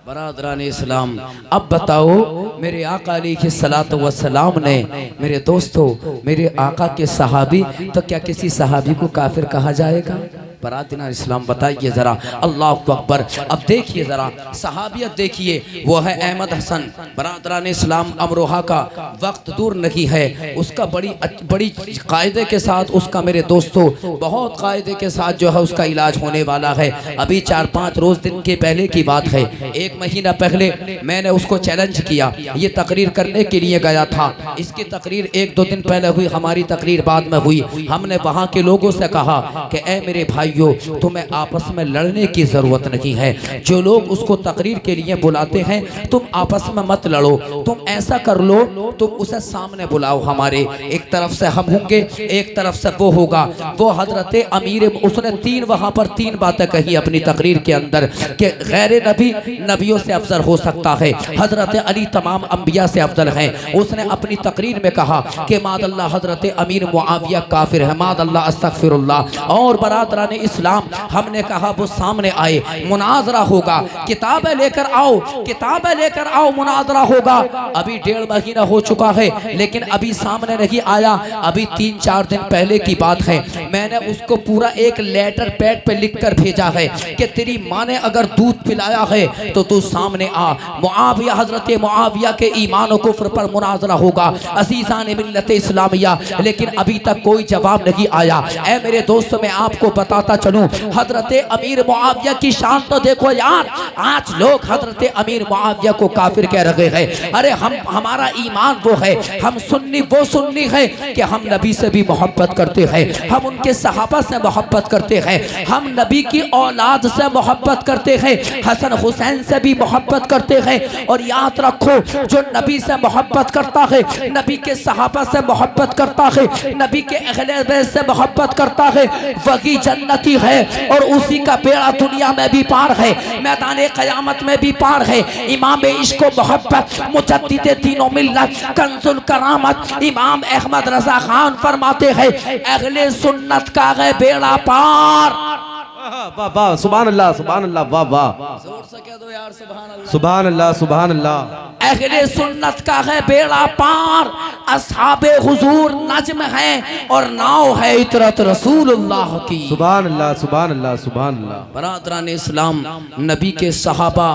बरादरान इस्लाम, अब बताओ मेरे आका अलैहिस्सलातु वस्सलाम ने, मेरे दोस्तों, मेरे आका के सहाबी, तो क्या किसी सहाबी को काफिर कहा जाएगा? बरादरान इस्लाम बताइए जरा। अल्लाह अकबर। अब देखिए जरा सहाबियत देखिए, वो है अहमद हसन। बरादरान इस्लाम, अमरोहा का वक्त दूर नहीं है, उसका बड़ी कायदे के साथ, उसका मेरे दोस्तों बहुत कायदे के साथ जो है उसका इलाज होने वाला है। अभी 4-5 रोज दिन के पहले की बात है, 1 महीना पहले मैंने उसको चैलेंज किया, ये तकरीर करने के लिए गया था। इसकी तकरीर 1-2 दिन पहले हुई, हमारी तकरीर बाद में हुई। हमने वहाँ के लोगों से कहा कि ए मेरे भाई, तुम्हें आपस में लड़ने की जरूरत नहीं है। जो लोग उसको तकरीर के लिए बुलाते हैं तुम आपस में मत लड़ो, तुम ऐसा कर लो, तुम उसे सामने बुलाओ हमारे, एक तरफ से हम होंगे, एक तरफ से वो होगा। वो हजरत अमीर, उसने वहां पर 3 बातें कही अपनी तकरीर के अंदर कि गैर नबी नबियों से अफजल हो सकता है, हजरत अली तमाम अंबिया से अफजल हैं। उसने अपनी तकरीर में कहा कि मादल्ला हजरत अमीर मुआविया काफिर है, मादल्ला अस्तगफिरुल्लाह। और बरादरान इस्लाम, हमने कहा वो सामने आए, मुनाजरा होगा, किताबें लेकर आओ, किताबें लेकर आओ, मुनाजरा होगा। अभी 1.5 महीना हो चुका है लेकिन अभी सामने नहीं आया। अभी 3-4 दिन पहले की बात है, मैंने उसको पूरा एक लेटर पैड पे लिखकर भेजा है कि तेरी माँ ने अगर दूध पिलाया है तो तू सामने आ। मुआविया, हजरत मुआविया के ईमान और कुफ्र पर मुनाजरा होगा, अज़ीज़ान मिल्लत इस्लामिया। लेकिन अभी तक कोई जवाब नहीं आया। ऐ मेरे दोस्त, मैं आपको बताता बताता चलूं, हजरत अमीर मुआविया की शान तो देखो यार। आज लोग हजरत अमीर मुआविया को काफिर कह रहे हैं। अरे हमारा ईमान वो है, हम सुन्नी है कि हम नबी से भी मोहब्बत करते हैं, हम उनके सहाबा से मोहब्बत करते हैं, हम नबी की औलाद से मोहब्बत करते हैं, हसन हुसैन से भी मोहब्बत करते हैं। और याद रखो, जो नबी से मोहब्बत करता है, नबी के सहाबा से मोहब्बत करता है, नबी के अहले बैत से मोहब्बत करता है, वही जन्नती है और उसी का बेड़ा दुनिया में भी पार है, मैदान क़यामत में भी पार है। इमाम इश्क व मोहब्बत मुजद्दिद दीन व मिल्लत कंजुल करामत इमाम अहमद रजा खान फरमाते हैं, अहले सुन्नत का है बेड़ा पार। वाह वाह, सुभान अल्लाह, सुभान अल्लाह, वाह वाह, जोर से कह दो यार सुभान अल्लाह, सुभान अल्लाह, सुभान अल्लाह। अहले सुन्नत का है बेड़ा पार, असहाबे हुजूर नज्म है और नाव है इतरत रसूलुल्लाह की। सुभान अल्लाह, सुभान अल्लाह, सुभान अल्लाह। बरादरान इस्लाम, नबी के सहाबा,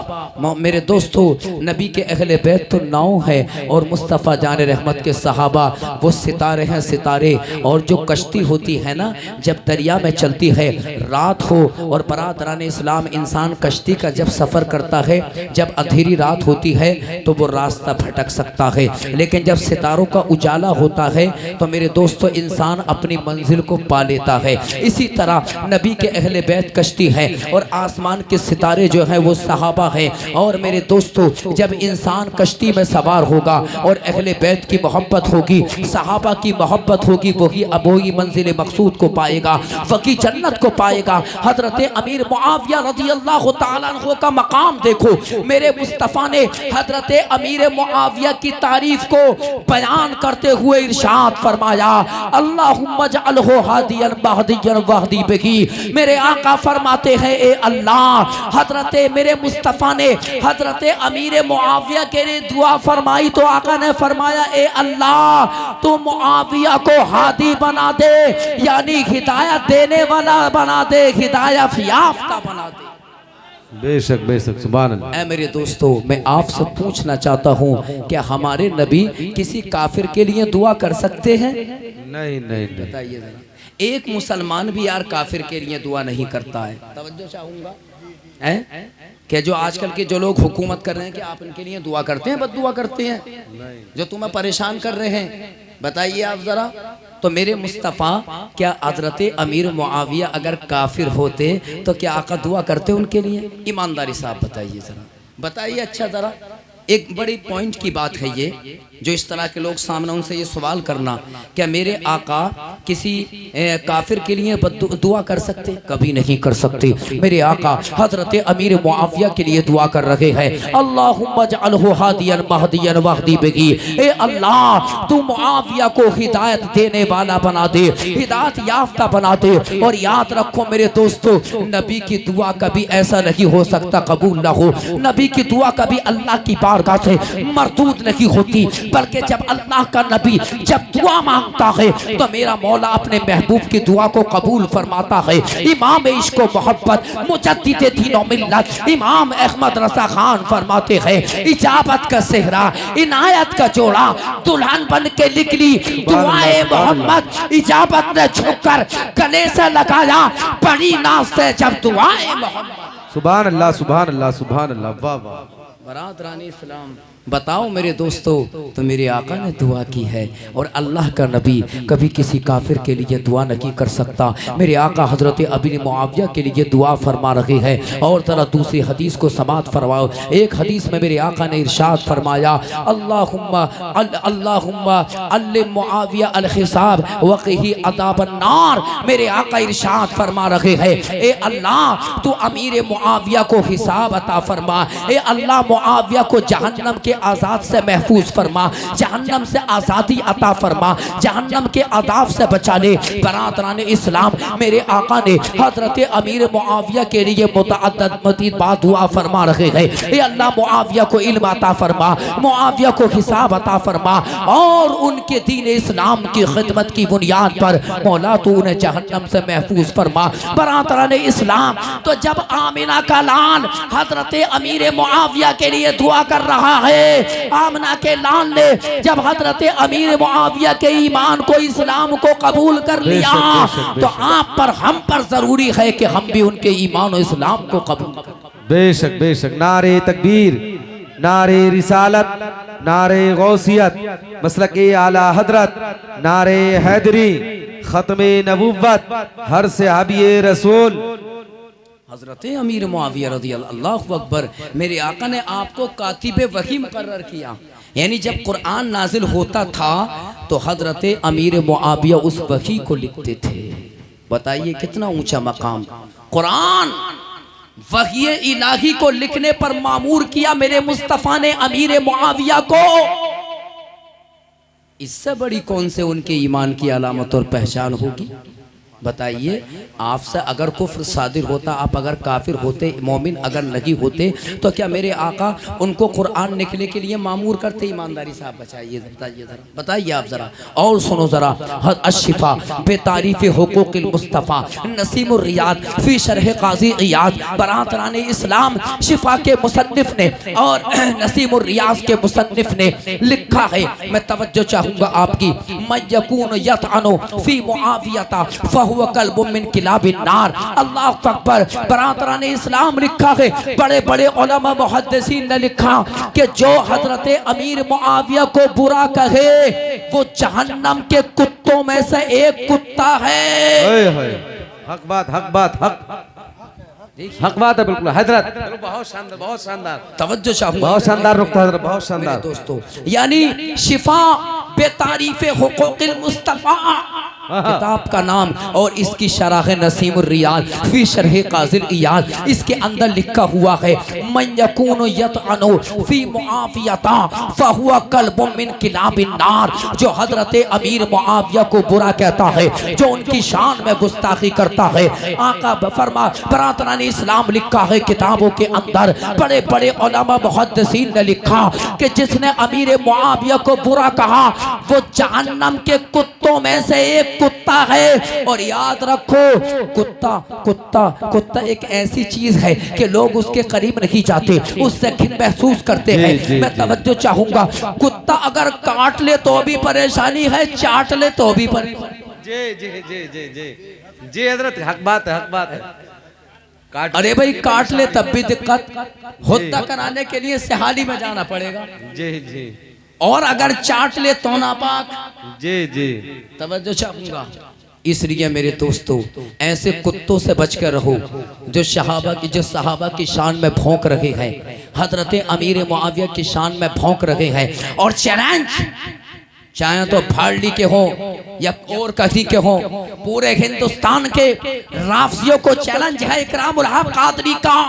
मेरे दोस्तों, नबी के अहले बैत तो नाव है और मुस्तफ़ा जान रहमत के सहाबा वो सितारे हैं, सितारे। और जो कश्ती होती है ना, जब दरिया में चलती है, रात हो और बरादरान इस्लाम, इंसान कश्ती का जब सफ़र करता है, जब अंधेरी रात होती है तो वो रास्ता भटक सकता है, लेकिन जब सितारों का उजाला होता है तो मेरे दोस्तों इंसान अपनी मंजिल को पा लेता है। इसी तरह नबी के अहले बैत कश्ती है और आसमान के सितारे जो हैं वो सहाबा हैं। और मेरे दोस्तों, जब इंसान कश्ती में सवार होगा और अहले बैत की मोहब्बत होगी, सहाबा की मोहब्बत होगी, वही मंजिल मकसूद को पाएगा, वही जन्नत को पाएगा। हजरत अमीर मुआविया रज़ी अल्लाह तआला अन्हु का मकाम देखो। मेरे मुस्तफ़ा ने हजरत अमीर मुआविया की तारीफ को बयान करते हुए इरशाद फरमाया, अल्लाहुम्मा जअलहु हादियन महदियन वहदी बिही। मेरे आका फरमाते हैं, ए अल्लाह, हजरत मेरे मुस्तफ़ा ने हजरत अमीर मुआविया के लिए दुआ फरमाई तो आका ने फरमाया, ए अल्लाह, तू मुआविया को हादी बना दे, यानी हिदायत देने वाला बना दे, हिदायत याफ्ता बना दे। बेशक बेशक, सुभान अल्लाह। ऐ मेरे दोस्तों, मैं आपसे पूछना चाहता हूँ, क्या हमारे नबी किसी काफिर के लिए दुआ कर सकते हैं? नहीं नहीं, बताइए जरा। एक मुसलमान भी यार काफिर के लिए दुआ नहीं करता है। तवज्जो चाहूंगा है कि जो आजकल के जो लोग हुकूमत कर रहे हैं, कि आप इनके लिए दुआ करते हैं, बद्दुआ करते हैं, जो तुम्हें परेशान कर रहे हैं, बताइए आप जरा। तो मेरे मुस्तफ़ा, क्या हज़रत अमीर मुआविया अगर काफिर होते तो क्या आका दुआ करते उनके लिए? ईमानदारी साहब बताइए जरा, बताइए अच्छा जरा। एक बड़ी पॉइंट की बात है ये, जो इस तरह के लोग सामने उनसे ये सवाल करना, क्या मेरे आका किसी काफिर के लिए दुआ कर सकते? कभी नहीं कर सकते। मेरे आका हजरत अमीर मुआविया के लिए दुआ कर रहे हैं, अल्लाहुम्मा जअलहु हादियन महदियन वहदी बिही। ए अल्लाह, तू मुआविया को हिदायत देने वाला बना दे, हिदायत याफ्ता बना दे। और याद रखो मेरे दोस्तों, नबी की दुआ कभी ऐसा नहीं हो सकता कबूल ना हो। नबी की दुआ कभी अल्लाह की बारगाह से मरदूद नहीं होती, बल्कि जब अल्लाह का नबी जब दुआ मांगता है तो मेरा मौला अपने महबूब की दुआ को कबूल फरमाता है। इमाम इश्क व मोहब्बत मुजद्दिद दीन व मिल्लत इमाम अहमद रजा खान फरमाते हैं, इजाबत का सेहरा, इनायत का जोड़ा, दुल्हन बन के निकली दुआए मोहम्मद, इजाबत ने झुककर गले से लगाया, बड़ी नाज से जब दुआए मोहम्मद। सुभान अल्लाह, सुभान अल्लाह, सुभान अल्लाह, वाह वाह। बरादरान इस्लाम, बताओ मेरे दोस्तों, तो मेरे आका ने दुआ की है और अल्लाह का नबी कभी किसी काफिर के लिए दुआ नहीं कर सकता। मेरे आका हजरत अबी मुआविया के लिए दुआ फरमा रहे हैं। और तरह दूसरी हदीस को समात फरमाओ। एक हदीस में मेरे आका ने इरशाद फरमाया, अल्लाहुम्मा अल्लिम मुआविया अल हिसाब वक़िही अज़ाबन नार। मेरे आका इरशाद फरमा रहे हैं, ए अल्लाह, तू अमीर मुआविया को हिसाब अता फरमा। ए अल्लाह, मुआविया को जहन्नम के आजाद से महफूज फरमा, जहन्नम से आज़ादी अता फरमा, जहन्नम के अदाब से बचा ले। बरादरान इस्लाम, मेरे आका ने हजरत अमीर मुआविया के लिए मुतअद्दिद मज़ीद बात दुआ फरमा रहे हैं, ए अल्लाह, मुआविया को इल्म अता फरमा, मुआविया को हिसाब अता फरमा और उनके दीन इस्लाम की खिदमत की बुनियाद पर मौला तू उन्हें जहन्नम से महफूज फरमा। बरादरान इस्लाम, तो जब आमिना का लाल हजरत अमीर मुआविया के लिए दुआ कर रहा है है आमना के लाल ने जब हजरत अमीर मुआविया के ईमान को, इस्लाम को कबूल कर लिया, तो आप पर हम पर जरूरी है कि हम भी उनके ईमान और इस्लाम को कबूल करें। बेशक बेशक। नारे तकबीर, नारे रिसालत, नारे गौसियत, मसलके आला हजरत, नारे हैदरी, खत्मे नबुव्वत, हर सहाबी रसूल हजरत अमीर मुआविया रज़ी अल्लाहु अकबर, मेरे आका ने आपको कातिब वही मुकर्रर किया। यानी जब कुरान नाजिल होता था तो हजरत अमीर मुआविया उस वही को लिखते थे। बताइए कितना ऊंचा मकाम। कुरान वही इलाही को लिखने पर मामूर किया मेरे मुस्तफ़ा ने अमीर मुआविया को। इससे बड़ी कौन से उनके ईमान की अलामत और पहचान होगी? बताइए, आपसे अगर कुफ्र सादिर होता, आप अगर काफिर होते, मोमिन अगर नहीं होते, तो क्या मेरे आका उनको कुरान लिखने के लिए मामूर करते? ईमानदारी से आप बताइए जरा, बताइए आप जरा। और सुनो जरा, अशिफा बेतारीफ हुकूक़िल मुस्तफ़ा नसीमुर रियाद फी शरह क़ाज़ी इयाद, बरातराने इस्लाम शिफा के मुसन्निफ ने और नसीमुर रियाज के मुसन्निफ ने लिखा है। मैं तवज्जो चाहूँगा आपकी। मयकून यतअनु फी मुआवियता हुआ कल्बु मिन किलाबिन नार। अल्लाह अकबर। बरातरान इस्लाम लिखा है, बड़े बड़े उलमा मुहद्दिसीन ने लिखा कि जो हजरत अमीर मुआविया को बुरा कहे वो जहन्नम के कुत्तों में से एक कुत्ता है। हक बात, हक बात, हक बात है बिल्कुल हजरत। बहुत शानदार, बहुत शानदार। तवज्जो चाहूंगा, बहुत शानदार नुक्ता हजरत, बहुत शानदार दोस्तों। यानी शिफा बेतारीफ हुकूक़िल मुस्तफ़ा किताब का नाम और इसकी शरह नसीमुर रियाद फी शरह क़ाज़िल इयाद, इसके अंदर लिखा हुआ है मन यकूनु यतअनु फी मुआवियता फहुवा कल्बुम मिन किलाबिन नार। जो हजरत अमीर मुआविया को बुरा कहता है, जो उनकी शान में गुस्ताखी करता है, आका फरमा बरातरान इस्लाम लिखा है किताबों के अंदर, बड़े बड़े उलमा मुहद्दिसीन ने लिखा कि जिसने अमीर मुआविया को बुरा कहा वो जहन्नम के कुत्तों में से एक कुत्ता है। और याद रखो, कुत्ता कुत्ता कुत्ता एक ऐसी चीज है कि लोग उसके करीब नहीं जाते, उससे घिन महसूस करते हैं। मैं तवज्जो चाहूंगा, कुत्ता अगर काट ले तो भी परेशानी है, चाट ले तो भी परेशानी। जी जी जी जी जी जी हजरत, हक बात है, हक बात है। अरे भाई काट ले तब भी दिक्कत, हुद्दा कराने के लिए सिहाली में जाना पड़ेगा। जी जी। और अगर चाट ले तो नापाक। जी जी। तवज्जो चाहूंगा। इसलिए मेरे दोस्तों, ऐसे कुत्तों से बचकर रहो जो सहाबा की शान में भौंक रहे हैं, हजरत अमीर मुआविया की शान में भौंक रहे हैं। और चैलेंज चाहे तो भाड़ली के हो या और कहीं के हो, पूरे हिंदुस्तान के राफियों को चैलेंज है इकरामुल हक कादरी का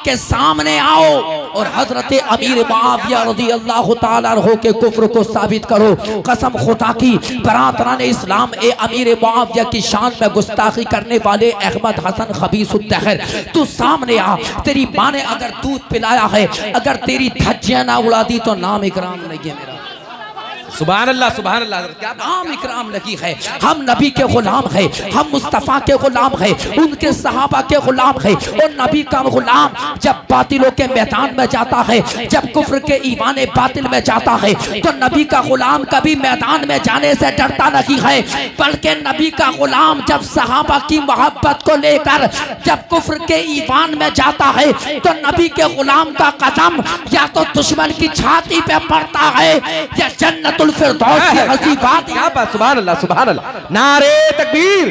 के सामने आओ और हजरत अमीर मुआविया रज़ी अल्लाह तआला अन्हु के कुफ्र को साबित करो। कसम खुदा की, बरातरान इस्लाम ए अमीर मुआविया की शान में गुस्ताखी करने वाले अहमद हसन खबीसुद्दहर, तू सामने आ। तेरी माँ ने अगर दूध पिलाया है, अगर तेरी धज्जियां ना उड़ा दी तो नाम इकराम नहीं है मेरा। सुभान अल्लाह, सुभान अल्लाह। क्या नाम इकराम लगी है। हम नबी के गुलाम है, हम मुस्तफ़ा के गुलाम है, उनके सहाबा के गुलाम है। और नबी का गुलाम जब बातिलों के मैदान में जाता है, जब कुफ्र के ईमान बातिल में जाता है, तो नबी का गुलाम कभी मैदान में जाने से डरता नहीं है, बल्कि नबी का गुलाम जब सहाबा की मोहब्बत को लेकर जब कुफ्र के ईमान में जाता है, तो नबी के गुलाम का कदम या तो दुश्मन की छाती पे पड़ता है या जन्नत फिरदौस की हंसी बात। क्या बात, सुभान अल्लाह, सुभान अल्लाह। नारे तकबीर,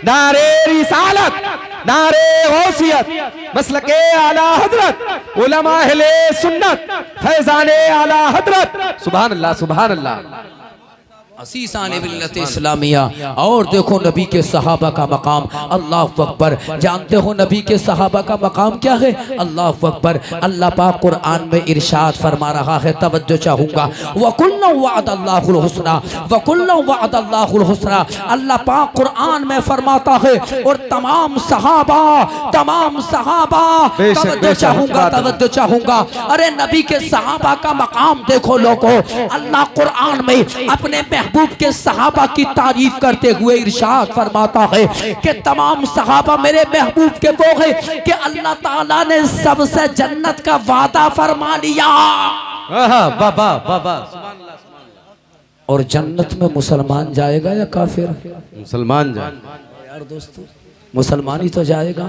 नारे रिसालत, नारे गौसियत, मसलके आला हजरत, उलमा अहले सुन्नत, फैजाने आला हजरत। सुभान अल्लाह, सुभान अल्लाह। असीसाने मिल्लत इस्लामिया। और देखो नबी के सहाबा का मकाम, अल्लाह अकबर। जानते हो नबी के सहाबा का मकाम क्या है? अल्लाह अकबर। अल्लाह पाक कुरान में इरशाद फरमा रहा है, तवज्जो चाहूंगा। वकुल्लु वअदल्लाहुल हुस्ना वकुल्लु वअदल्लाहुल हुस्ना। अल्लाह पाक कुरान में फरमाता है और तमाम सहाबा तवज्जो चाहूंगा, तवज्जो चाहूंगा। अरे नबी के सहाबा का मकाम देखो लोगों, अल्लाह कुरान में अपने महबूब के सहाबा की तारीफ करते हुए इरशाद फरमाता है कि तमाम सहाबा मेरे महबूब के वो है कि अल्लाह ताला ने सबसे जन्नत का वादा फरमा लिया। वाह वाह वाह वाह। और जन्नत में मुसलमान जाएगा या काफिर? मुसलमान जाए। यार दोस्तों, मुसलमान ही तो जाएगा।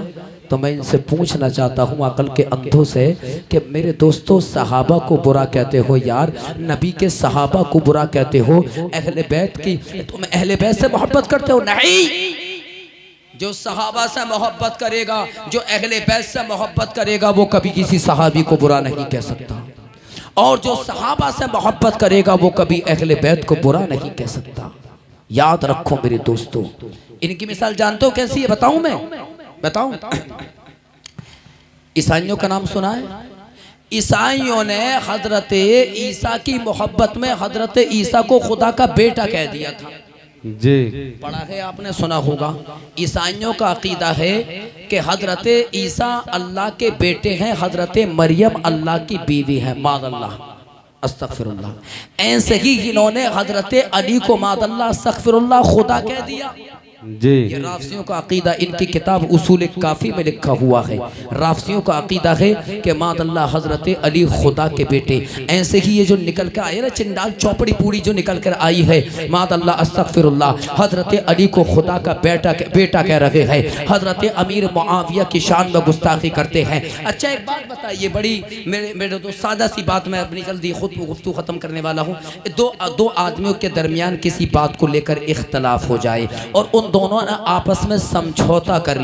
तो मैं इनसे पूछना चाहता हूँ अकल के अंधों से कि मेरे दोस्तों, सहाबा को बुरा कहते हो यार, नबी के सहाबा को बुरा कहते हो, अहले बैत की, तुम अहले बैत से मोहब्बत करते हो? नहीं, जो सहाबा से मोहब्बत करेगा, जो अहले बैत से मोहब्बत करेगा, वो कभी किसी सहाबी को बुरा नहीं कह सकता। और जो सहाबा से मोहब्बत करेगा, वो कभी अहले बैत को बुरा नहीं कह सकता। याद रखो मेरे दोस्तों। इनकी मिसाल जानते हो कैसी है? बताऊं मैं? बताऊं? ईसाइयों का नाम सुना है? ईसाइयों ने हजरत ईसा की मोहब्बत में हजरत ईसा को खुदा का बेटा कह दिया था जी। पढ़ा है आपने, सुना होगा। ईसाइयों का अकीदा है कि हजरत ईसा अल्लाह के बेटे हैं, हजरत मरियम अल्लाह की बीवी है। मादल्लाह अस्तगफिरुल्लाह। ऐसे ही इन्होंने हजरत अली को मादल्लाह अस्तगफिरुल्लाह खुदा कह दिया जी। ये राफसियों का अकीदा, इनकी किताब उसूल काफ़ी में लिखा हुआ है। राफसियों का अकीदा है कि मादल्ला हजरत अली खुदा के बेटे। ऐसे ही ये जो निकल कर आए ना, चिंडाल चौपड़ी पूरी जो निकल कर आई है, मादल्ला अस्तगफिरुल्लाह, हजरत अली को खुदा का बेटा कह रहे हैं। हजरत अमीर मुआविया की शान में गुस्ताखी करते हैं। अच्छा एक बात बताइए, बड़ी मेरे तो सादा सी बात, मैं अपनी जल्दी खुद गुफ्तगू ख़त्म करने वाला हूँ। दो आदमियों के दरमियान किसी बात को लेकर इख्तलाफ हो जाए और उन दोनों ने आपस में समझौता कर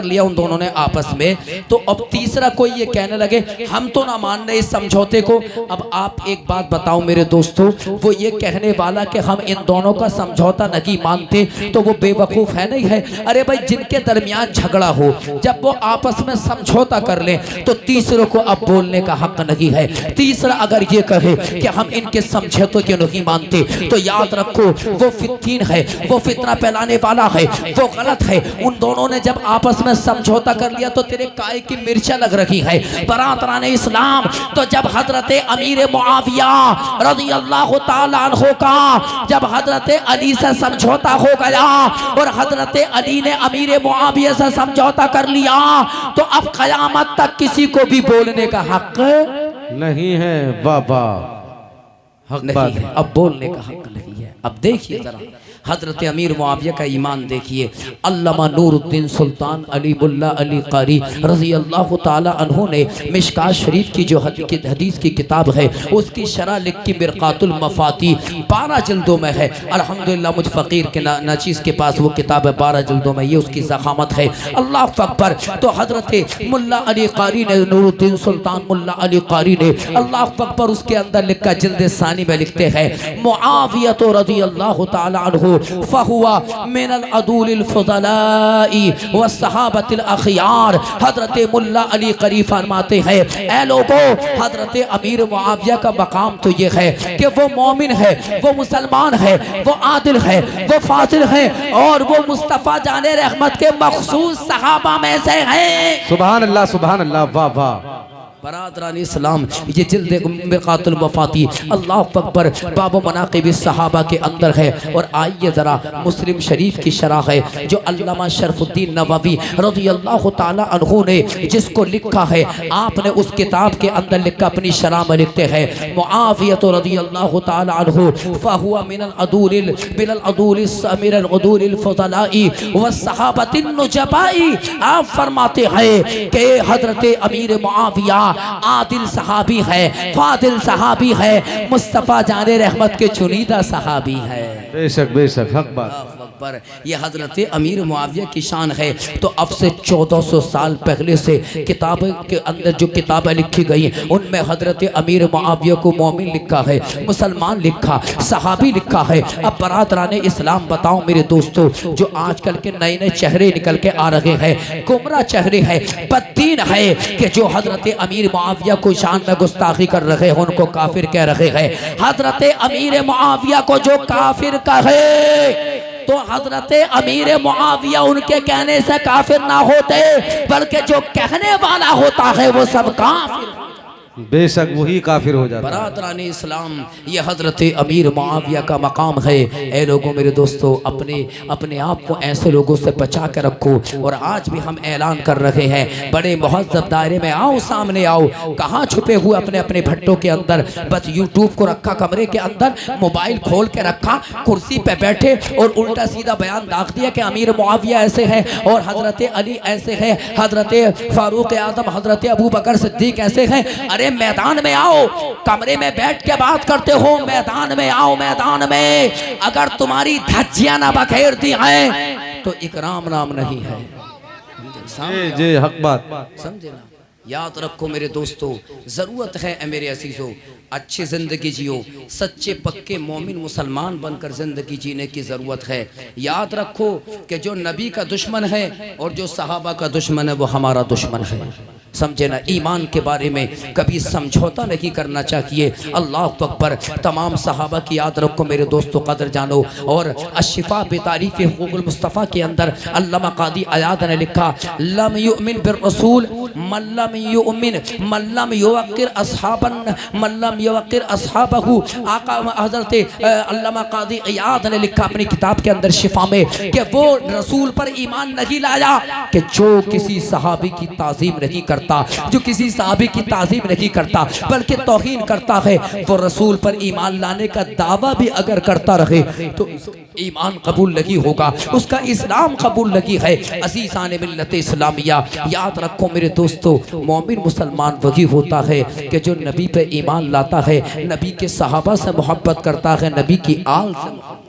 लिया उन दोनों ने आपस में, तो अब तीसरा कोई ये कहने लगे हम तो ना मान रहे इस समझौते को। अब आप एक बात बताओ मेरे दोस्तों, वो ये कहने वाला कि हम इन दोनों का समझौता नहीं मानते, तो वो बेवकूफ़ है नहीं है? अरे भाई, जिनके दरमियान झगड़ा हो, जब वो आपस में समझौता कर ले तो तीसरे को अब बोलने का हक नहीं है। तीसरा अगर ये कहे कि हम इनके समझौते को नहीं मानते, तो याद रखो वो फित्तीन है, वो फितना फैलाने वाला है, वो गलत है। उन दोनों ने जब आपस में समझौता कर लिया तो तेरे काय की मिर्चा लग रही है। बरातरान इस्लाम, तो जब हजरत अमीर मुआविया रज़ी अल्लाह ताला अन्हु का जब हजरत अली से समझौता हो गया और हजरत अली ने अमीर मुआविया से समझौता कर लिया, तो अब क़यामत तक किसी को भी बोलने का हक नहीं है। बाबा हक नहीं है, अब बोलने का हक नहीं है। अब देखिए जरा हजरत अमीर मुआविया का ईमान देखिए। अल्लामा नूरुद्दीन सुल्तान अली मुल्ला अली कारी रज़ी अल्लाह ताला अन्हु ने मिशकात शरीफ की जो हदीस की किताब है, उसकी शरह लिख की मिरकातुल मफाती 12 जिल्दों में है। अल्हम्दुलिल्लाह मुझ फ़कीर के नाचीज़ के पास वो किताब है 12 जिल्दों में, ये उसकी ज़खामत है। अल्लाह अकबर। तो हजरत मुल्ला अली कारी ने, नूरुद्दीन सुल्तान मुल्ला अली कारी ने, अल्लाह अकबर, उसके अंदर लिखा जिल्द सानी में लिखते हैं, मुआविया तो रज़ी अल्लाह ताला अन्हु फहुआ मिनल अदूलिल फुज़लाई व सहाबतिल अखियार। हजरत मुल्ला अली कारी फरमाते हैं, ऐ लोगों, हजरत अमीर मुआविया का मकाम तो ये है कि वो मोमिन है, वो मुसलमान है, वो आदिल है, वो फाजिल है, और वो मुस्तफ़ा जाने रहमत के मखसूस सहाबा में से है। सुभान अल्लाह, सुभान अल्लाह, वाह वाह। बरादरान इस्लाम, ये जिल्द मिरकातुल मफाती अल्लाह अकबर बाबो मनाक़िब सहाबा के अंदर है। और आइए ज़रा मुस्लिम शरीफ की शरह है जो अल्लामा शरफुद्दीन नववी रज़ी अल्लाह ताला अन्हु ने जिसको लिखा है, आपने उस किताब के अंदर लिखा, अपनी शरह में लिखते हैं, मुआविया रज़ी अल्लाह ताला अन्हु फहुआ मिनल अदूलिल फुज़लाई व सहाबतिन नुजबाई। आप फरमाते हैं कि हजरत अमीर मुआविया आदिल सहाबी है, फादिल सहाबी है, मुस्तफ़ा जाने रहमत के चुनीदा सहाबी है। बेशक बेशक, हक बात। पर ये हजरत अमीर मुआविया की शान है। तो अब से 1400 साल पहले से किताब के अंदर जो किताबें लिखी गई, उनमें हजरत अमीर मुआविया को मोमिन लिखा है, मुसलमान लिखा, सहाबी लिखा है। अब बरादरान इस्लाम बताओ मेरे दोस्तों, जो आजकल के नए नए चेहरे निकल के आ रहे हैं, गुमराह चेहरे हैं, बददीन है, कि जो हजरत अमीर मुआविया को शान में गुस्ताखी कर रहे हैं, उनको काफिर कह रहे हैं। हजरत अमीर मुआविया को जो काफिर कहे, तो हजरत अमीर मुआविया उनके कहने से काफिर ना होते, बल्कि जो कहने वाला होता है वो सब काफिर। बेशक वही काफिर हो जाता है। बरादरान इस्लाम, ये हजरत अमीर मुआविया का मकाम है। ए लोगों, मेरे दोस्तों, अपने आप को ऐसे लोगों से बचा के रखो। और आज भी हम ऐलान कर रहे हैं, बड़े मुहज़्ज़ब दायरे में आओ, सामने आओ। कहाँ छुपे हुए अपने अपने भट्टों के अंदर, बस यूट्यूब को रखा कमरे के अंदर, मोबाइल खोल के रखा, कुर्सी पे बैठे और उल्टा सीधा बयान दाग दिया कि अमीर मुआविया ऐसे है और हजरत अली ऐसे है, हजरत फारूक आजम, हजरत अबू बकर सिद्दीक ऐसे हैं। अरे मैदान में आओ, कमरे में बैठ के बात करते हो, मैदान में आओ। मैदान में अगर तुम्हारी धज्जियां ना बखेर दी हैं तो इकराम नाम नहीं है। जी हक बात, समझे ना? याद रखो मेरे दोस्तों, ज़रूरत है मेरे अजीज़ों, अच्छी ज़िंदगी जियो, सच्चे पक्के मोमिन मुसलमान बनकर ज़िंदगी जीने की ज़रूरत है। याद रखो कि जो नबी का दुश्मन है और जो सहाबा का दुश्मन है वो हमारा दुश्मन है। समझे ना? ईमान के बारे में कभी समझौता नहीं करना चाहिए। अल्लाह अकबर। तमाम सहाबा की याद रखो मेरे दोस्तों, कदर जानो। और अशिफा बेतारीफ़ हुकूकुल मुस्तफ़ा के अंदर अल्लामा कादी अयाद ने लिखा, लम युमिन बिर रसूल मल्लम युमिन मल्लम युवक्किर अस्हाबन मल्लम युवक्किर अस्हाबहु। आका हज़रत अल्लामा कादी अयाद ने लिखा अपनी किताब के अंदर शिफा में कि वो रसूल पर ईमान नहीं लाया कि जो किसी सहाबी की ताज़ीम नहीं करता, जो किसी सहाबी की ताज़ीम नहीं करता बल्कि तौहीन करता है। वो रसूल पर ईमान लाने का दावा भी अगर करता रहे तो ईमान कबूल नहीं होगा, उसका इस्लाम कबूल नहीं है। अज़ीज़ान मिल्लत इस्लामिया, याद रखो मेरे दोस्तों, मोमिन मुसलमान वही होता है कि जो नबी पे ईमान लाता है, नबी के सहाबा से मोहब्बत करता है, नबी की आल से मोहब्बत।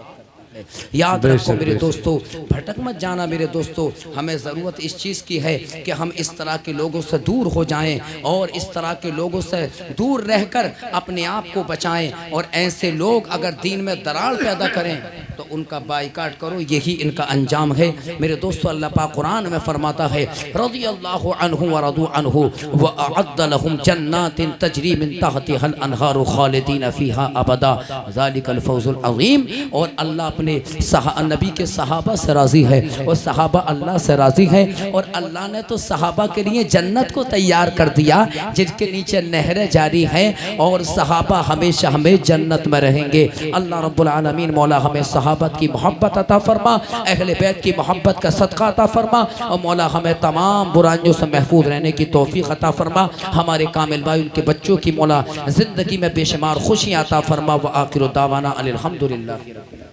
याद रखो मेरे दोस्तों, भटक मत जाना मेरे दोस्तों। हमें ज़रूरत इस चीज़ की है कि हम इस तरह के लोगों से दूर हो जाएं और इस तरह के लोगों से दूर रहकर अपने आप को बचाएं। और ऐसे लोग अगर दीन में दरार पैदा करें तो उनका बाइकाट करो, यही इनका अंजाम है मेरे दोस्तों। अल्लाह पाक कुरान में फरमाता है, रज़ियल्लाहु अन्हु व रदू अन्हु व अअद्द लहुम जन्नातिन तजरी मिन तहतिहल अनहारु खालिदीन फीहा अबदा ज़ालिकल फौज़ुल अज़ीम। और अल्लाह अपने नबी के सहाबा से राज़ी है और सहाबा अल्लाह से राज़ी है। और अल्लाह ने तो सहाबा के लिए जन्नत को तैयार कर दिया जिनके नीचे नहरें जारी हैं और सहाबा हमेशा हमें जन्नत में रहेंगे। अल्लाह रब्बुल आलमीन मौला हमें सहाबत की मोहब्बत अता फरमा, अहले बैत की मोहब्बत का सदका अता फरमा और मौला हमें तमाम बुराइयों से महफूज रहने की तौफीक अता फरमा। हमारे कामिल भाई, उनके बच्चों की मौला ज़िंदगी में बेशुमार खुशियाँ अता फरमा। व आखिर दावाना अनिल हम्दुलिल्लाहि रब्बिल आलमीन।